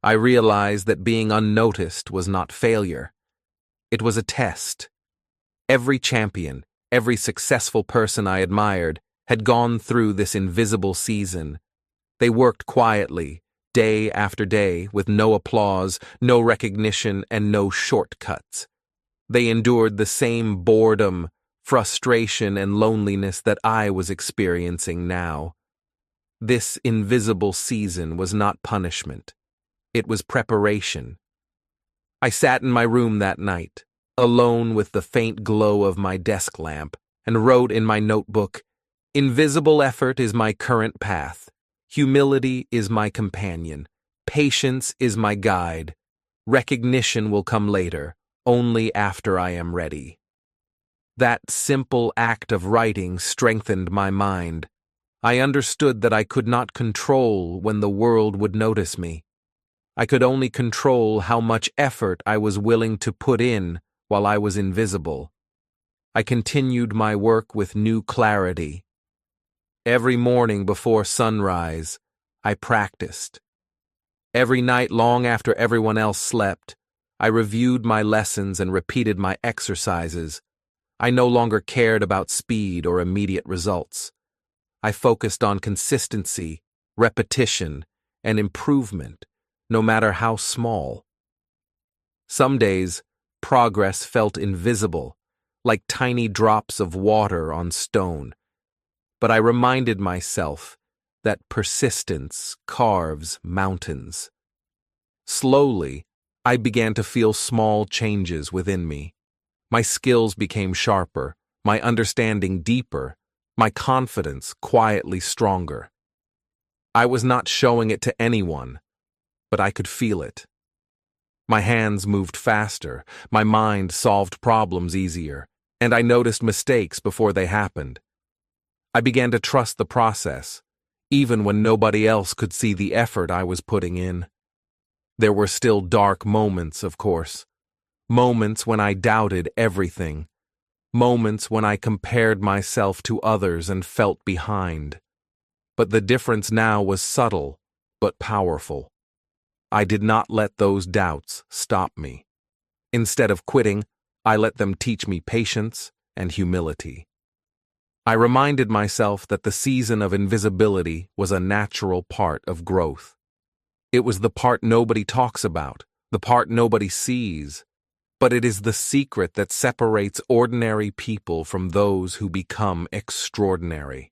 I realized that being unnoticed was not failure. It was a test. Every champion, every successful person I admired, had gone through this invisible season. They worked quietly, day after day, with no applause, no recognition, and no shortcuts. They endured the same boredom, frustration, and loneliness that I was experiencing now. This invisible season was not punishment. It was preparation. I sat in my room that night, alone with the faint glow of my desk lamp, and wrote in my notebook, "Invisible effort is my current path. Humility is my companion. Patience is my guide. Recognition will come later, only after I am ready." That simple act of writing strengthened my mind. I understood that I could not control when the world would notice me. I could only control how much effort I was willing to put in while I was invisible. I continued my work with new clarity. Every morning before sunrise, I practiced. Every night long after everyone else slept, I reviewed my lessons and repeated my exercises. I no longer cared about speed or immediate results. I focused on consistency, repetition, and improvement, no matter how small. Some days, progress felt invisible, like tiny drops of water on stone. But I reminded myself that persistence carves mountains. Slowly, I began to feel small changes within me. My skills became sharper, my understanding deeper, my confidence quietly stronger. I was not showing it to anyone, but I could feel it. My hands moved faster, my mind solved problems easier, and I noticed mistakes before they happened. I began to trust the process, even when nobody else could see the effort I was putting in. There were still dark moments, of course. Moments when I doubted everything. Moments when I compared myself to others and felt behind. But the difference now was subtle, but powerful. I did not let those doubts stop me. Instead of quitting, I let them teach me patience and humility. I reminded myself that the season of invisibility was a natural part of growth. It was the part nobody talks about, the part nobody sees. But it is the secret that separates ordinary people from those who become extraordinary.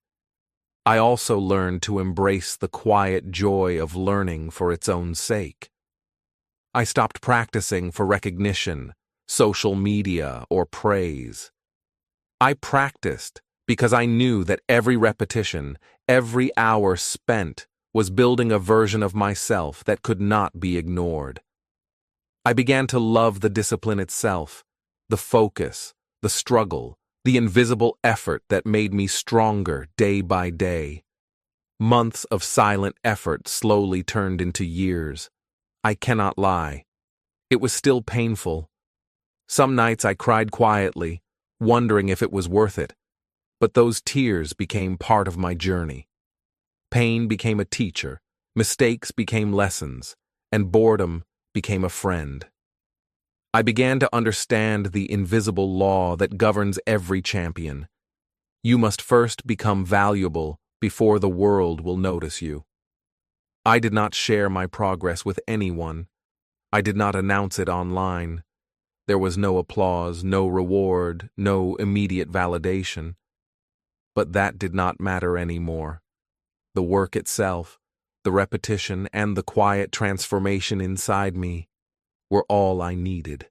I also learned to embrace the quiet joy of learning for its own sake. I stopped practicing for recognition, social media, or praise. I practiced because I knew that every repetition, every hour spent, was building a version of myself that could not be ignored. I began to love the discipline itself, the focus, the struggle, the invisible effort that made me stronger day by day. Months of silent effort slowly turned into years. I cannot lie. It was still painful. Some nights I cried quietly, wondering if it was worth it. But those tears became part of my journey. Pain became a teacher, mistakes became lessons, and boredom became a friend. I began to understand the invisible law that governs every champion. You must first become valuable before the world will notice you. I did not share my progress with anyone. I did not announce it online. There was no applause, no reward, no immediate validation. But that did not matter anymore. The work itself, the repetition, and the quiet transformation inside me were all I needed.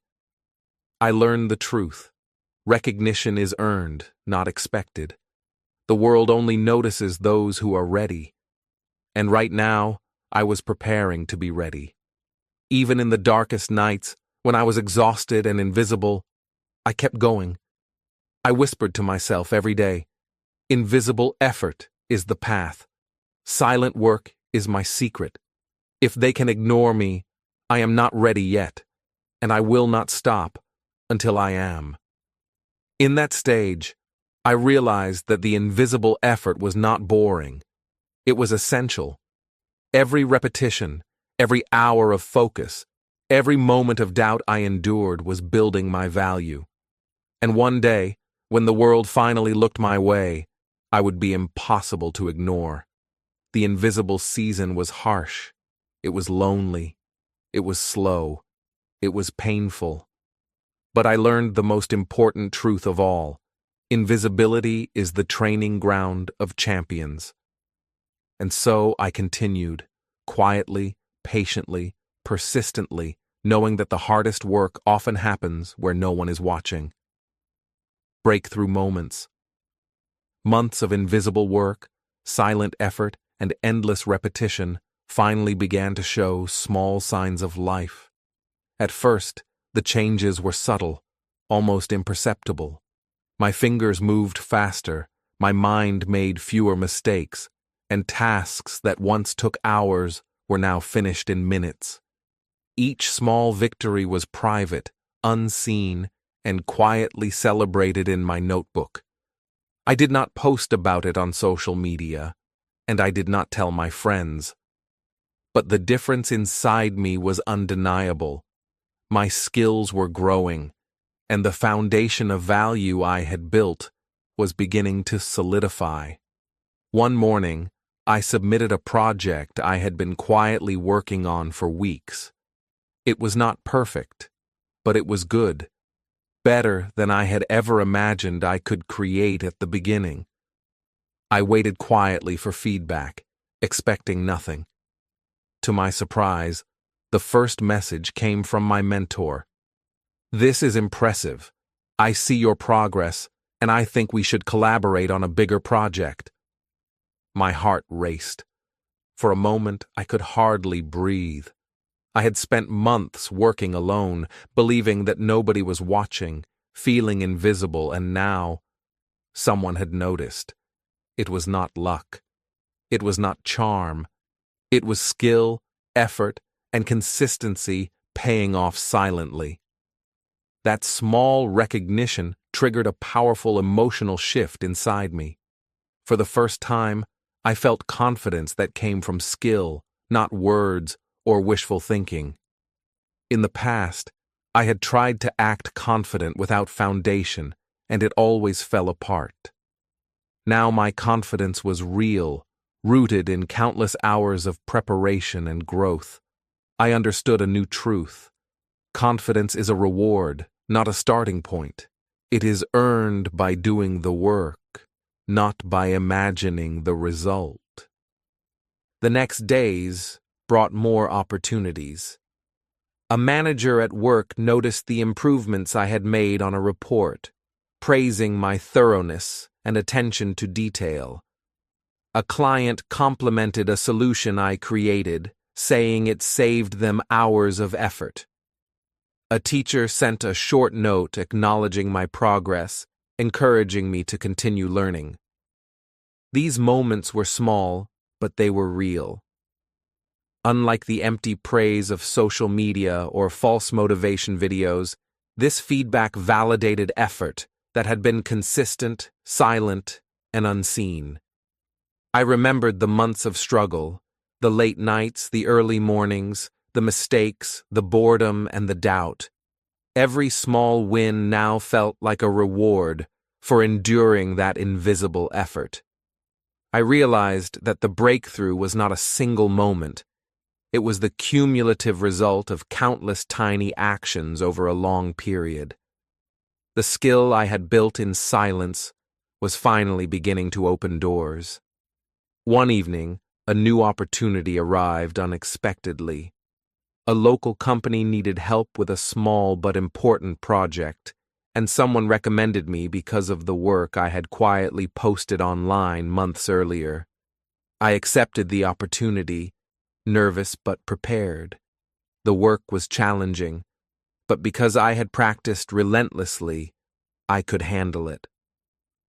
I learned the truth. Recognition is earned, not expected. The world only notices those who are ready. And right now, I was preparing to be ready. Even in the darkest nights, when I was exhausted and invisible, I kept going. I whispered to myself every day, "Invisible effort is the path. Silent work is my secret. If they can ignore me, I am not ready yet, and I will not stop until I am." In that stage, I realized that the invisible effort was not boring. It was essential. Every repetition, every hour of focus, every moment of doubt I endured was building my value. And one day, when the world finally looked my way, I would be impossible to ignore. The invisible season was harsh. It was lonely. It was slow. It was painful. But I learned the most important truth of all. Invisibility is the training ground of champions. And so I continued, quietly, patiently, persistently, knowing that the hardest work often happens where no one is watching. Breakthrough moments. Months of invisible work, silent effort, and endless repetition finally began to show small signs of life. At first, the changes were subtle, almost imperceptible. My fingers moved faster, my mind made fewer mistakes, and tasks that once took hours were now finished in minutes. Each small victory was private, unseen, and quietly celebrated in my notebook. I did not post about it on social media, and I did not tell my friends. But the difference inside me was undeniable. My skills were growing, and the foundation of value I had built was beginning to solidify. One morning, I submitted a project I had been quietly working on for weeks. It was not perfect, but it was good, better than I had ever imagined I could create at the beginning. I waited quietly for feedback, expecting nothing. To my surprise, the first message came from my mentor. "This is impressive. I see your progress, and I think we should collaborate on a bigger project." My heart raced. For a moment, I could hardly breathe. I had spent months working alone, believing that nobody was watching, feeling invisible, and now someone had noticed. It was not luck. It was not charm. It was skill, effort, and consistency paying off silently. That small recognition triggered a powerful emotional shift inside me. For the first time, I felt confidence that came from skill, not words or wishful thinking. In the past, I had tried to act confident without foundation, and it always fell apart. Now my confidence was real, rooted in countless hours of preparation and growth. I understood a new truth. Confidence is a reward, not a starting point. It is earned by doing the work, not by imagining the result. The next days brought more opportunities. A manager at work noticed the improvements I had made on a report, praising my thoroughness and attention to detail. A client complimented a solution I created, saying it saved them hours of effort. A teacher sent a short note acknowledging my progress, encouraging me to continue learning. These moments were small, but they were real. Unlike the empty praise of social media or false motivation videos, this feedback validated effort that had been consistent, silent, and unseen. I remembered the months of struggle, the late nights, the early mornings, the mistakes, the boredom, and the doubt. Every small win now felt like a reward for enduring that invisible effort. I realized that the breakthrough was not a single moment. It was the cumulative result of countless tiny actions over a long period. The skill I had built in silence was finally beginning to open doors. One evening, a new opportunity arrived unexpectedly. A local company needed help with a small but important project, and someone recommended me because of the work I had quietly posted online months earlier. I accepted the opportunity, nervous but prepared. The work was challenging, but because I had practiced relentlessly, I could handle it.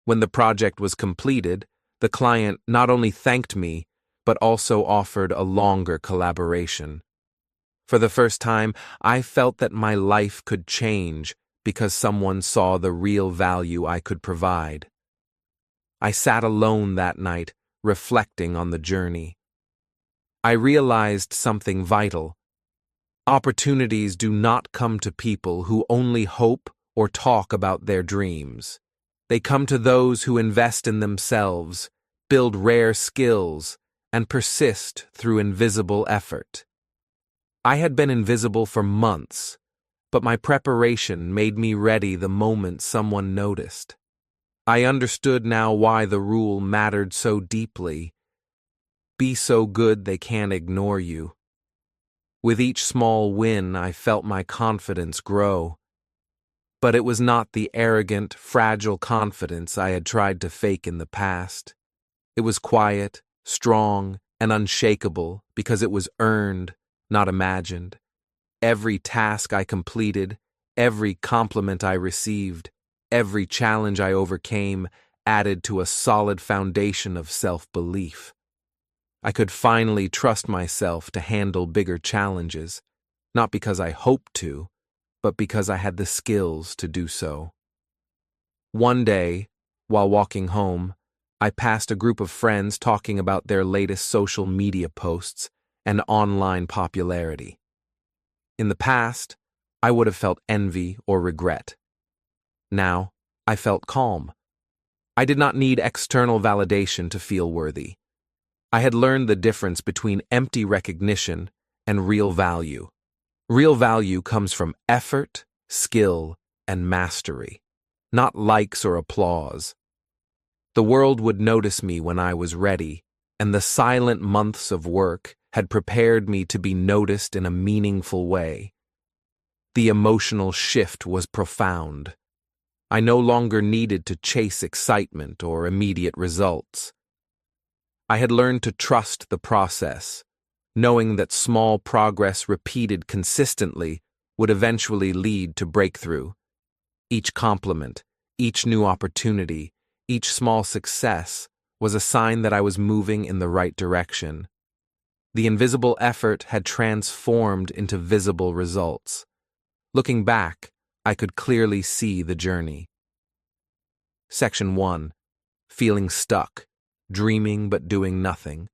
When the project was completed, the client not only thanked me, but also offered a longer collaboration. For the first time, I felt that my life could change because someone saw the real value I could provide. I sat alone that night, reflecting on the journey. I realized something vital. Opportunities do not come to people who only hope or talk about their dreams. They come to those who invest in themselves, build rare skills, and persist through invisible effort. I had been invisible for months, but my preparation made me ready the moment someone noticed. I understood now why the rule mattered so deeply. Be so good they can't ignore you. With each small win, I felt my confidence grow. But it was not the arrogant, fragile confidence I had tried to fake in the past. It was quiet, strong, and unshakable because it was earned, not imagined. Every task I completed, every compliment I received, every challenge I overcame added to a solid foundation of self-belief. I could finally trust myself to handle bigger challenges, not because I hoped to, but because I had the skills to do so. One day, while walking home, I passed a group of friends talking about their latest social media posts and online popularity. In the past, I would have felt envy or regret. Now, I felt calm. I did not need external validation to feel worthy. I had learned the difference between empty recognition and real value. Real value comes from effort, skill, and mastery, not likes or applause. The world would notice me when I was ready, and the silent months of work had prepared me to be noticed in a meaningful way. The emotional shift was profound. I no longer needed to chase excitement or immediate results. I had learned to trust the process, knowing that small progress repeated consistently would eventually lead to breakthrough. Each compliment, each new opportunity, each small success was a sign that I was moving in the right direction. The invisible effort had transformed into visible results. Looking back, I could clearly see the journey. Section 1. Feeling stuck, dreaming but doing nothing.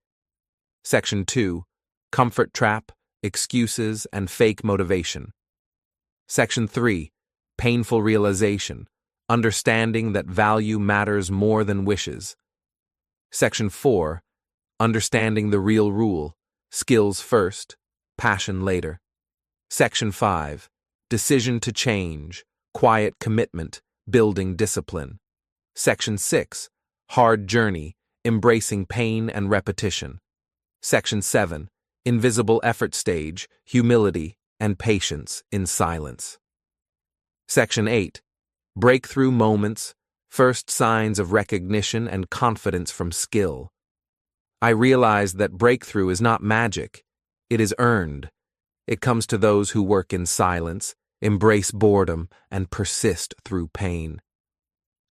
Section 2. Comfort trap, excuses, and fake motivation. Section 3. Painful realization, understanding that value matters more than wishes. Section 4. Understanding the real rule, skills first, passion later. Section 5. Decision to change, quiet commitment, building discipline. Section 6. Hard journey, embracing pain and repetition. Section 7. Invisible effort stage, humility and patience in silence. Section 8. Breakthrough moments, first signs of recognition and confidence from skill. I realized that breakthrough is not magic, it is earned. It comes to those who work in silence, embrace boredom, and persist through pain.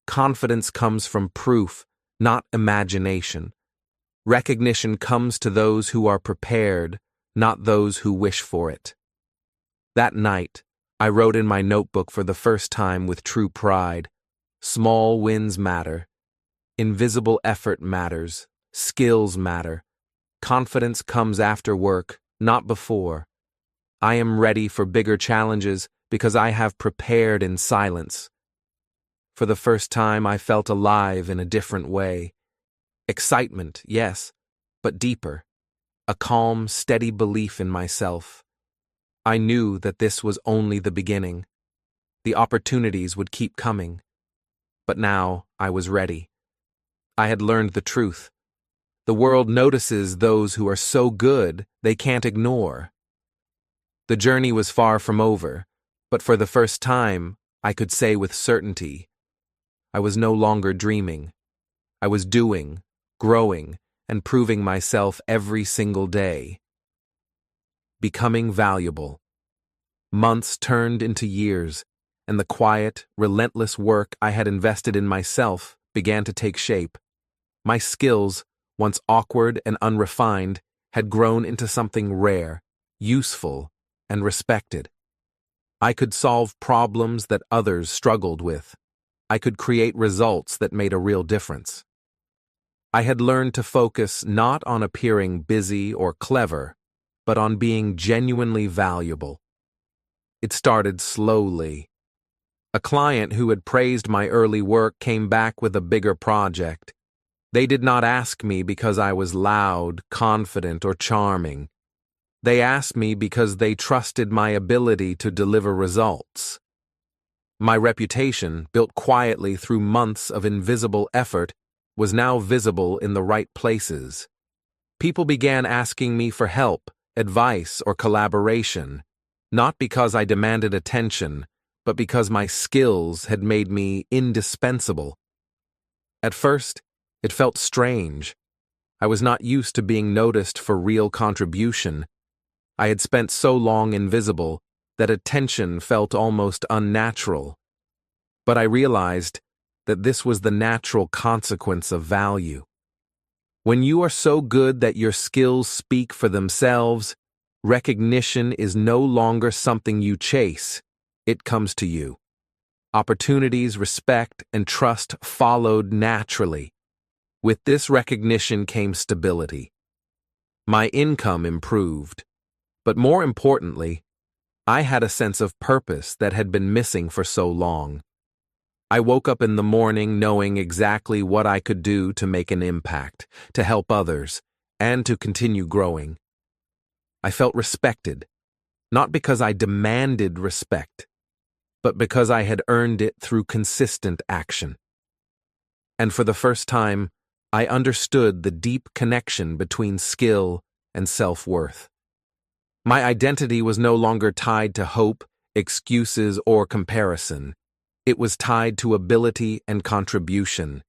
Confidence comes from proof, not imagination. Recognition comes to those who are prepared, not those who wish for it. That night, I wrote in my notebook for the first time with true pride. Small wins matter. Invisible effort matters. Skills matter. Confidence comes after work, not before. I am ready for bigger challenges because I have prepared in silence. For the first time, I felt alive in a different way. Excitement, yes, but deeper. A calm, steady belief in myself. I knew that this was only the beginning. The opportunities would keep coming. But now I was ready. I had learned the truth. The world notices those who are so good they can't ignore. The journey was far from over, but for the first time, I could say with certainty, I was no longer dreaming. I was doing, growing, and proving myself every single day. Becoming valuable. Months turned into years, and the quiet, relentless work I had invested in myself began to take shape. My skills, once awkward and unrefined, had grown into something rare, useful, and respected. I could solve problems that others struggled with. I could create results that made a real difference. I had learned to focus not on appearing busy or clever, but on being genuinely valuable. It started slowly. A client who had praised my early work came back with a bigger project. They did not ask me because I was loud, confident, or charming. They asked me because they trusted my ability to deliver results. My reputation, built quietly through months of invisible effort, was now visible in the right places. People began asking me for help, advice, or collaboration, not because I demanded attention, but because my skills had made me indispensable. At first, it felt strange. I was not used to being noticed for real contribution. I had spent so long invisible that attention felt almost unnatural. But I realized that this was the natural consequence of value. When you are so good that your skills speak for themselves, recognition is no longer something you chase, it comes to you. Opportunities, respect, and trust followed naturally. With this recognition came stability. My income improved, but more importantly, I had a sense of purpose that had been missing for so long. I woke up in the morning knowing exactly what I could do to make an impact, to help others, and to continue growing. I felt respected, not because I demanded respect, but because I had earned it through consistent action. And for the first time, I understood the deep connection between skill and self-worth. My identity was no longer tied to hope, excuses, or comparison. It was tied to ability and contribution.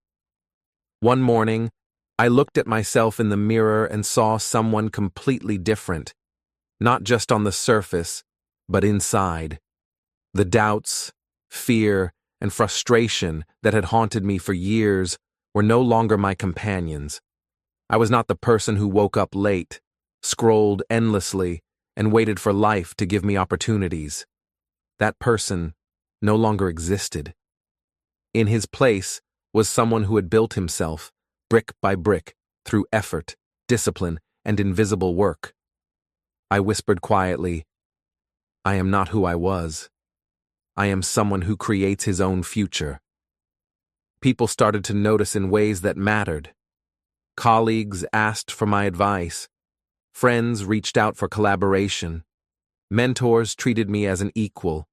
One morning, I looked at myself in the mirror and saw someone completely different, not just on the surface, but inside. The doubts, fear, and frustration that had haunted me for years were no longer my companions. I was not the person who woke up late, scrolled endlessly, and waited for life to give me opportunities. That person no longer existed. In his place was someone who had built himself, brick by brick, through effort, discipline, and invisible work. I whispered quietly, "I am not who I was. I am someone who creates his own future." People started to notice in ways that mattered. Colleagues asked for my advice. Friends reached out for collaboration. Mentors treated me as an equal.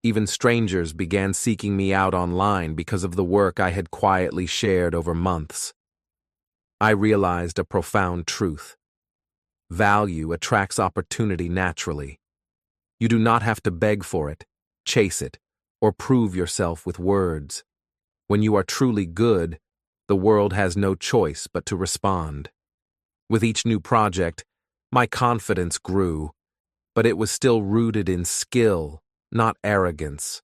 Even strangers began seeking me out online because of the work I had quietly shared over months. I realized a profound truth. Value attracts opportunity naturally. You do not have to beg for it, chase it, or prove yourself with words. When you are truly good, the world has no choice but to respond. With each new project, my confidence grew, but it was still rooted in skill, not arrogance.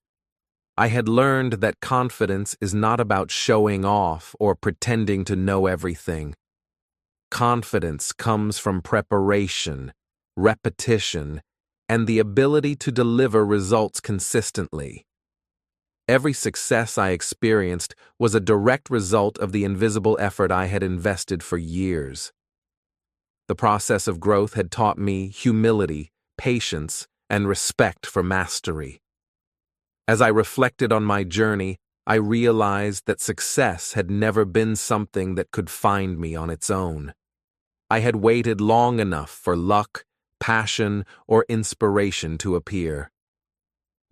I had learned that confidence is not about showing off or pretending to know everything. Confidence comes from preparation, repetition, and the ability to deliver results consistently. Every success I experienced was a direct result of the invisible effort I had invested for years. The process of growth had taught me humility, patience, and respect for mastery. As I reflected on my journey, I realized that success had never been something that could find me on its own. I had waited long enough for luck, passion, or inspiration to appear.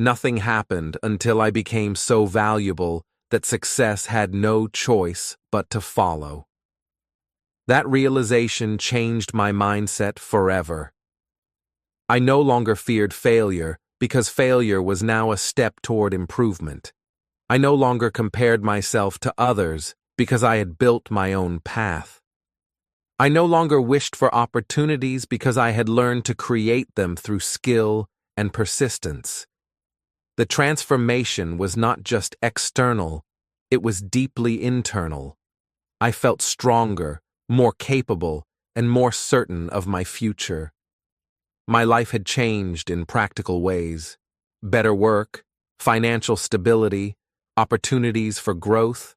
Nothing happened until I became so valuable that success had no choice but to follow. That realization changed my mindset forever. I no longer feared failure because failure was now a step toward improvement. I no longer compared myself to others because I had built my own path. I no longer wished for opportunities because I had learned to create them through skill and persistence. The transformation was not just external, it was deeply internal. I felt stronger, more capable, and more certain of my future. My life had changed in practical ways. Better work, financial stability, opportunities for growth.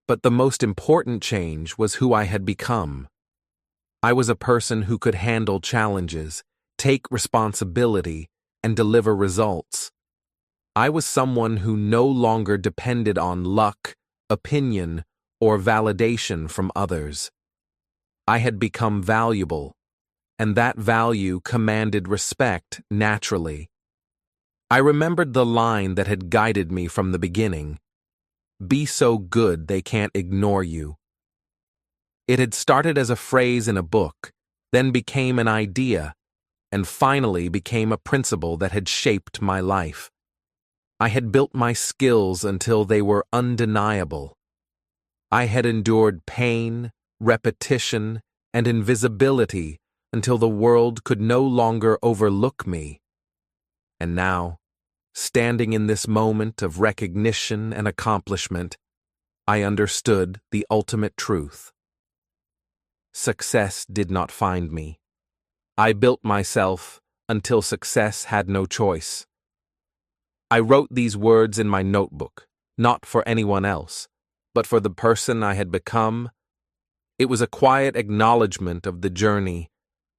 But the most important change was who I had become. I was a person who could handle challenges, take responsibility, and deliver results. I was someone who no longer depended on luck, opinion, or validation from others. I had become valuable, and that value commanded respect naturally. I remembered the line that had guided me from the beginning: "Be so good they can't ignore you." It had started as a phrase in a book, then became an idea, and finally became a principle that had shaped my life. I had built my skills until they were undeniable. I had endured pain, repetition, and invisibility until the world could no longer overlook me. And now, standing in this moment of recognition and accomplishment, I understood the ultimate truth. Success did not find me. I built myself until success had no choice. I wrote these words in my notebook, not for anyone else, but for the person I had become. It was a quiet acknowledgement of the journey,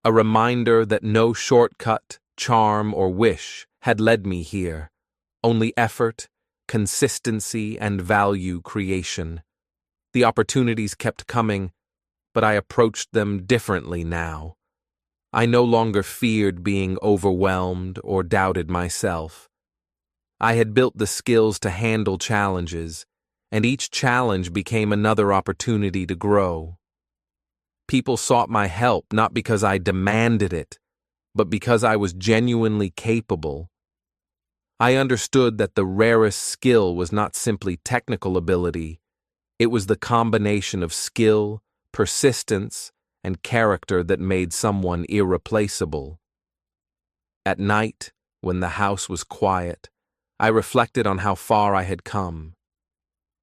a reminder that no shortcut, charm, or wish had led me here, only effort, consistency, and value creation. The opportunities kept coming, but I approached them differently now. I no longer feared being overwhelmed or doubted myself. I had built the skills to handle challenges, and each challenge became another opportunity to grow. People sought my help not because I demanded it, but because I was genuinely capable. I understood that the rarest skill was not simply technical ability, it was the combination of skill, persistence, and character that made someone irreplaceable. At night, when the house was quiet, I reflected on how far I had come.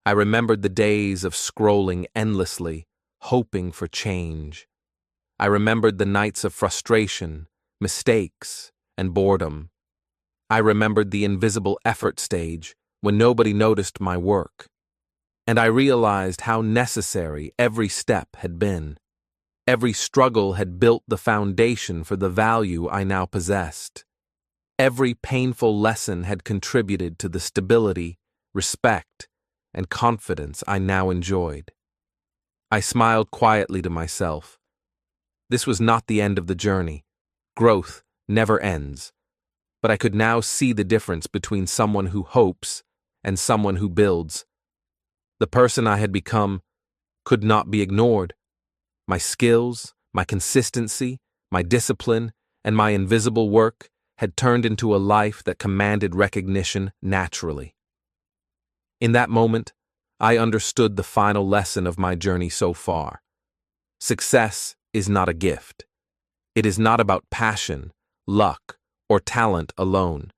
I remembered the days of scrolling endlessly, hoping for change. I remembered the nights of frustration, mistakes, and boredom. I remembered the invisible effort stage when nobody noticed my work. And I realized how necessary every step had been. Every struggle had built the foundation for the value I now possessed. Every painful lesson had contributed to the stability, respect, and confidence I now enjoyed. I smiled quietly to myself. This was not the end of the journey. Growth never ends. But I could now see the difference between someone who hopes and someone who builds. The person I had become could not be ignored. My skills, my consistency, my discipline, and my invisible work had turned into a life that commanded recognition naturally. In that moment, I understood the final lesson of my journey so far. Success is not a gift. It is not about passion, luck, or talent alone.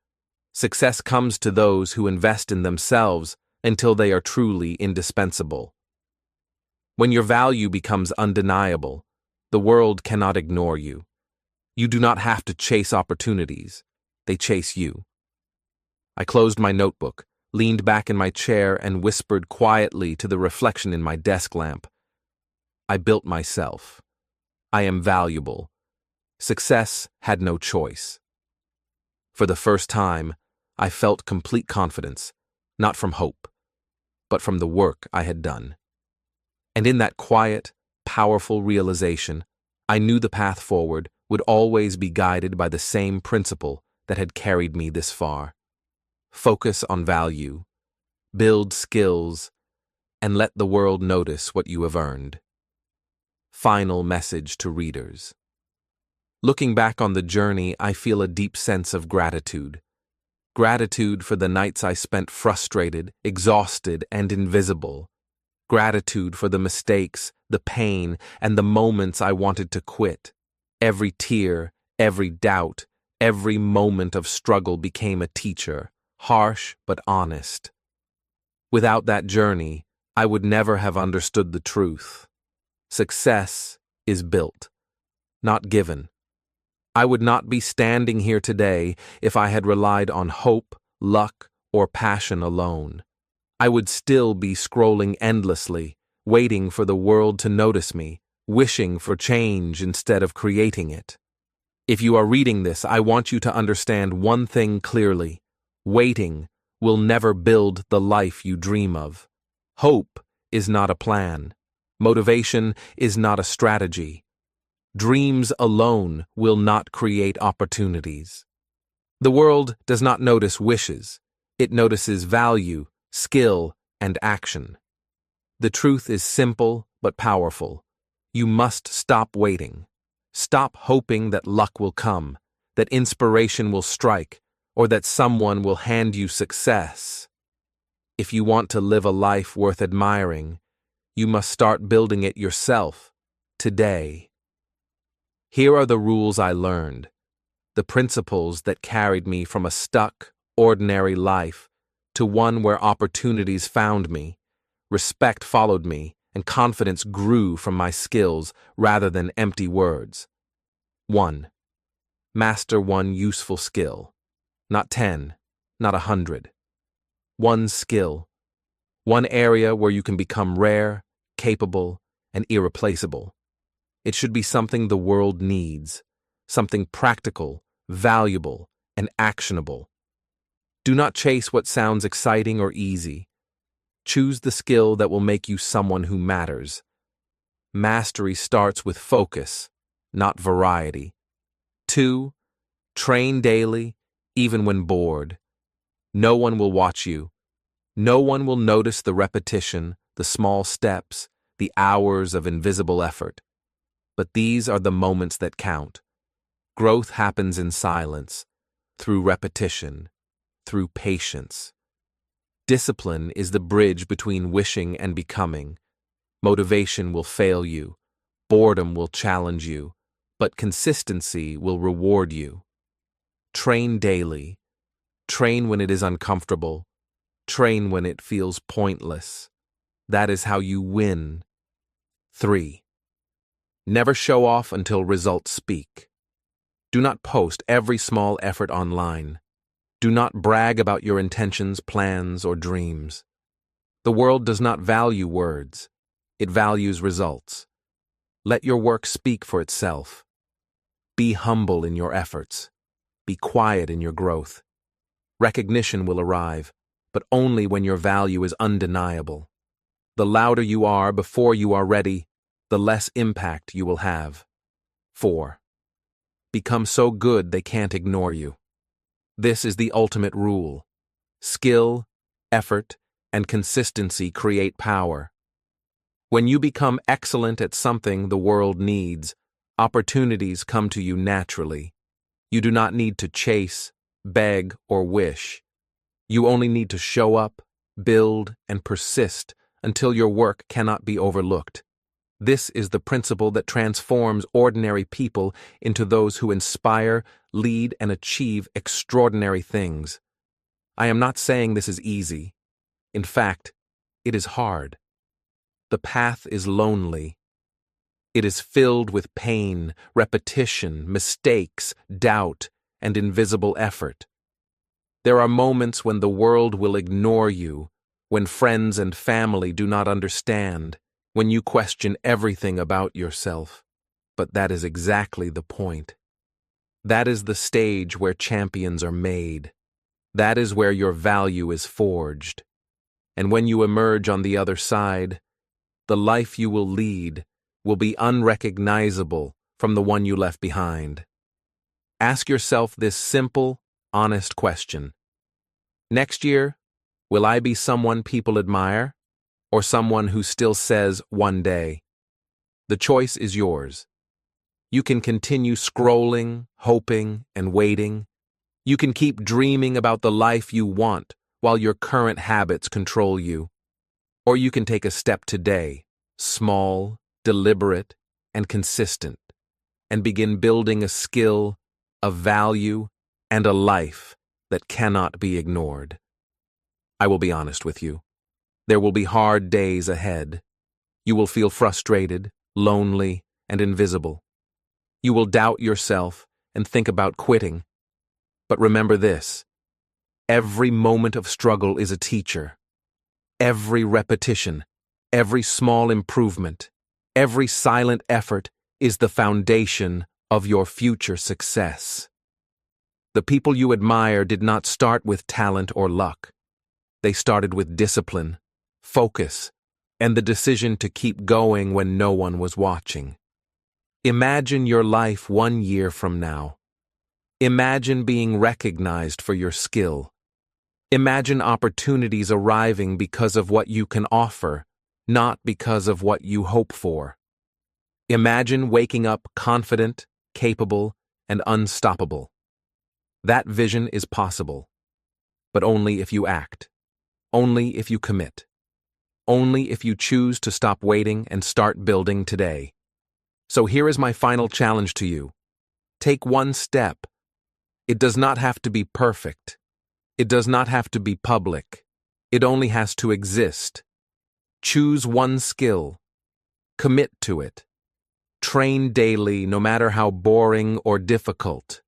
Success comes to those who invest in themselves until they are truly indispensable. When your value becomes undeniable, the world cannot ignore you. You do not have to chase opportunities. They chase you. I closed my notebook, leaned back in my chair, and whispered quietly to the reflection in my desk lamp. I built myself. I am valuable. Success had no choice. For the first time, I felt complete confidence, not from hope, but from the work I had done. And in that quiet, powerful realization, I knew the path forward would always be guided by the same principle that had carried me this far. Focus on value, build skills, and let the world notice what you have earned. Final message to readers. Looking back on the journey, I feel a deep sense of gratitude. Gratitude for the nights I spent frustrated, exhausted, and invisible. Gratitude for the mistakes, the pain, and the moments I wanted to quit. Every tear, every doubt, every moment of struggle became a teacher, harsh but honest. Without that journey, I would never have understood the truth. Success is built, not given. I would not be standing here today if I had relied on hope, luck, or passion alone. I would still be scrolling endlessly, waiting for the world to notice me, wishing for change instead of creating it. If you are reading this, I want you to understand one thing clearly. Waiting will never build the life you dream of. Hope is not a plan. Motivation is not a strategy. Dreams alone will not create opportunities. The world does not notice wishes. It notices value, skill, and action. The truth is simple but powerful. You must stop waiting. Stop hoping that luck will come, that inspiration will strike, or that someone will hand you success. If you want to live a life worth admiring, you must start building it yourself, today. Here are the rules I learned, the principles that carried me from a stuck, ordinary life to one where opportunities found me, respect followed me, and confidence grew from my skills rather than empty words. 1. Master one useful skill. Not 10, not 100. One skill. One area where you can become rare, capable, and irreplaceable. It should be something the world needs, something practical, valuable, and actionable. Do not chase what sounds exciting or easy. Choose the skill that will make you someone who matters. Mastery starts with focus, not variety. 2. Train daily, even when bored. No one will watch you. No one will notice the repetition, the small steps, the hours of invisible effort. But these are the moments that count. Growth happens in silence, through repetition, through patience. Discipline is the bridge between wishing and becoming. Motivation will fail you, boredom will challenge you, but consistency will reward you. Train daily. Train when it is uncomfortable. Train when it feels pointless. That is how you win. 3. Never show off until results speak. Do not post every small effort online. Do not brag about your intentions, plans, or dreams. The world does not value words. It values results. Let your work speak for itself. Be humble in your efforts. Be quiet in your growth. Recognition will arrive, but only when your value is undeniable. The louder you are before you are ready, the less impact you will have. 4. Become so good they can't ignore you. This is the ultimate rule. Skill, effort, and consistency create power. When you become excellent at something the world needs, opportunities come to you naturally. You do not need to chase, beg, or wish. You only need to show up, build, and persist until your work cannot be overlooked. This is the principle that transforms ordinary people into those who inspire, lead, and achieve extraordinary things. I am not saying this is easy. In fact, it is hard. The path is lonely. It is filled with pain, repetition, mistakes, doubt, and invisible effort. There are moments when the world will ignore you, when friends and family do not understand, when you question everything about yourself. But that is exactly the point. That is the stage where champions are made. That is where your value is forged. And when you emerge on the other side, the life you will lead will be unrecognizable from the one you left behind. Ask yourself this simple, honest question. Next year, will I be someone people admire, or someone who still says one day? The choice is yours. You can continue scrolling, hoping, and waiting. You can keep dreaming about the life you want while your current habits control you. Or you can take a step today, small, deliberate, and consistent, and begin building a skill, a value, and a life that cannot be ignored. I will be honest with you. There will be hard days ahead. You will feel frustrated, lonely, and invisible. You will doubt yourself and think about quitting. But remember this: every moment of struggle is a teacher. Every repetition, every small improvement, every silent effort is the foundation of your future success. The people you admire did not start with talent or luck. They started with discipline, focus, and the decision to keep going when no one was watching. Imagine your life 1 year from now. Imagine being recognized for your skill. Imagine opportunities arriving because of what you can offer, not because of what you hope for. Imagine waking up confident, capable, and unstoppable. That vision is possible, but only if you act, only if you commit, only if you choose to stop waiting and start building today. So here is my final challenge to you. Take one step. It does not have to be perfect. It does not have to be public. It only has to exist. Choose one skill. Commit to it. Train daily, no matter how boring or difficult.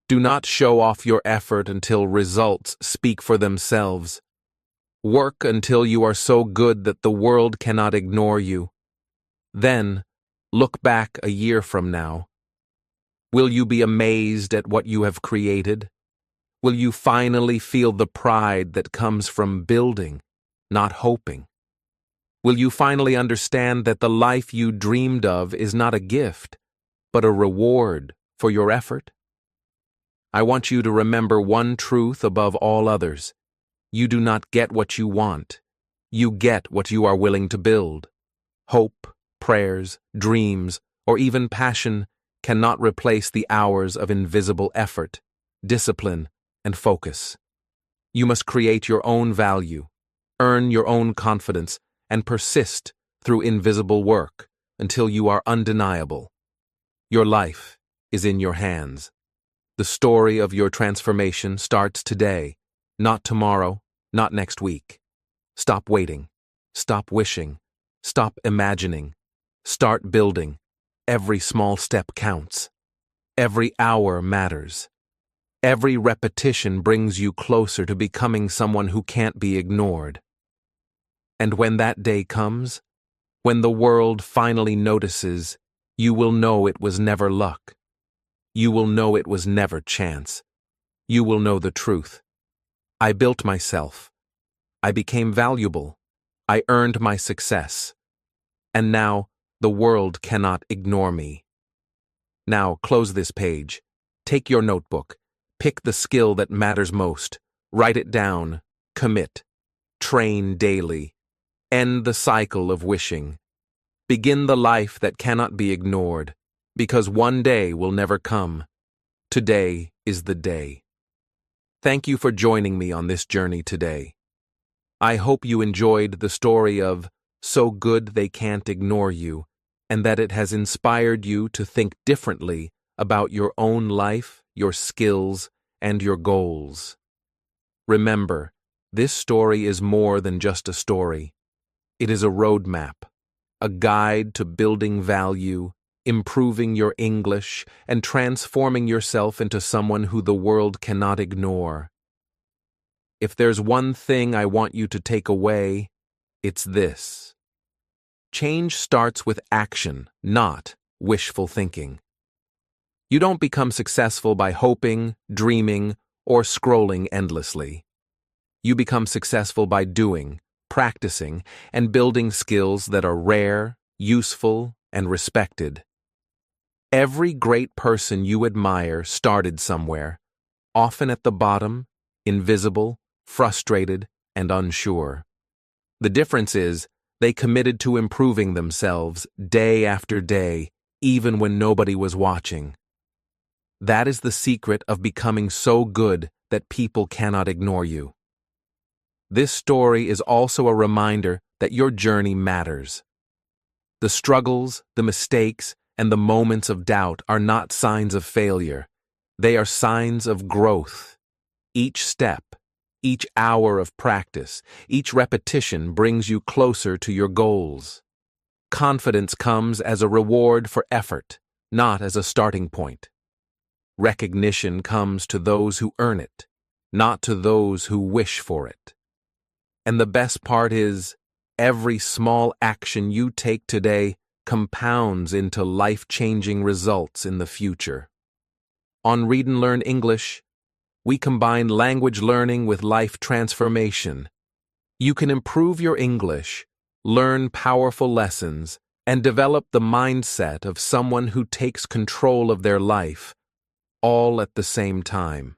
Do not show off your effort until results speak for themselves. Work until you are so good that the world cannot ignore you. Then, look back a year from now. Will you be amazed at what you have created? Will you finally feel the pride that comes from building, not hoping? Will you finally understand that the life you dreamed of is not a gift, but a reward for your effort? I want you to remember one truth above all others. You do not get what you want. You get what you are willing to build. Hope, prayers, dreams, or even passion cannot replace the hours of invisible effort, discipline, and focus. You must create your own value, earn your own confidence, and persist through invisible work until you are undeniable. Your life is in your hands. The story of your transformation starts today, not tomorrow, not next week. Stop waiting. Stop wishing. Stop imagining. Start building. Every small step counts. Every hour matters. Every repetition brings you closer to becoming someone who can't be ignored. And when that day comes, when the world finally notices, you will know it was never luck. You will know it was never chance. You will know the truth. I built myself. I became valuable. I earned my success. And now, the world cannot ignore me. Now, close this page. Take your notebook. Pick the skill that matters most. Write it down. Commit. Train daily. End the cycle of wishing. Begin the life that cannot be ignored, because one day will never come. Today is the day. Thank you for joining me on this journey today. I hope you enjoyed the story of So Good They Can't Ignore You, and that it has inspired you to think differently about your own life, your skills, and your goals. Remember, this story is more than just a story. It is a roadmap, a guide to building value, improving your English, and transforming yourself into someone who the world cannot ignore. If there's one thing I want you to take away, it's this. Change starts with action, not wishful thinking. You don't become successful by hoping, dreaming, or scrolling endlessly. You become successful by doing, practicing, and building skills that are rare, useful, and respected. Every great person you admire started somewhere, often at the bottom, invisible, frustrated, and unsure. The difference is, they committed to improving themselves day after day, even when nobody was watching. That is the secret of becoming so good that people cannot ignore you. This story is also a reminder that your journey matters. The struggles, the mistakes, and the moments of doubt are not signs of failure. They are signs of growth. Each step, each hour of practice, each repetition brings you closer to your goals. Confidence comes as a reward for effort, not as a starting point. Recognition comes to those who earn it, not to those who wish for it. And the best part is, every small action you take today compounds into life-changing results in the future. On Read and Learn English, we combine language learning with life transformation. You can improve your English, learn powerful lessons, and develop the mindset of someone who takes control of their life, all at the same time.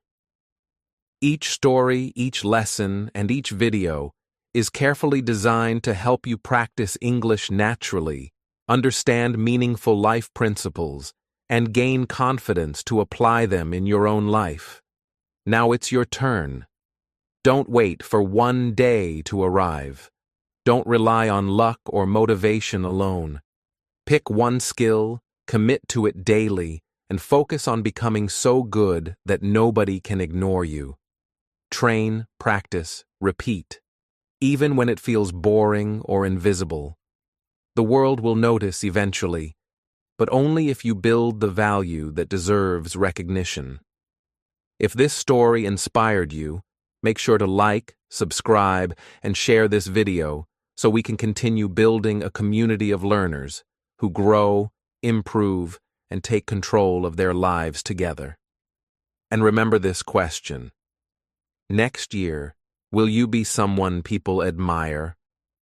Each story, each lesson, and each video is carefully designed to help you practice English naturally, understand meaningful life principles, and gain confidence to apply them in your own life. Now it's your turn. Don't wait for one day to arrive. Don't rely on luck or motivation alone. Pick one skill, commit to it daily, and focus on becoming so good that nobody can ignore you. Train, practice, repeat, even when it feels boring or invisible. The world will notice eventually, but only if you build the value that deserves recognition. If this story inspired you, make sure to like, subscribe, and share this video so we can continue building a community of learners who grow, improve, and take control of their lives together. And remember this question. Next year, will you be someone people admire,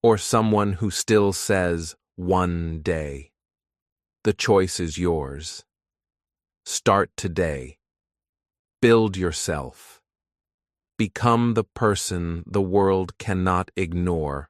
or someone who still says, one day? The choice is yours. Start today. Build yourself. Become the person the world cannot ignore.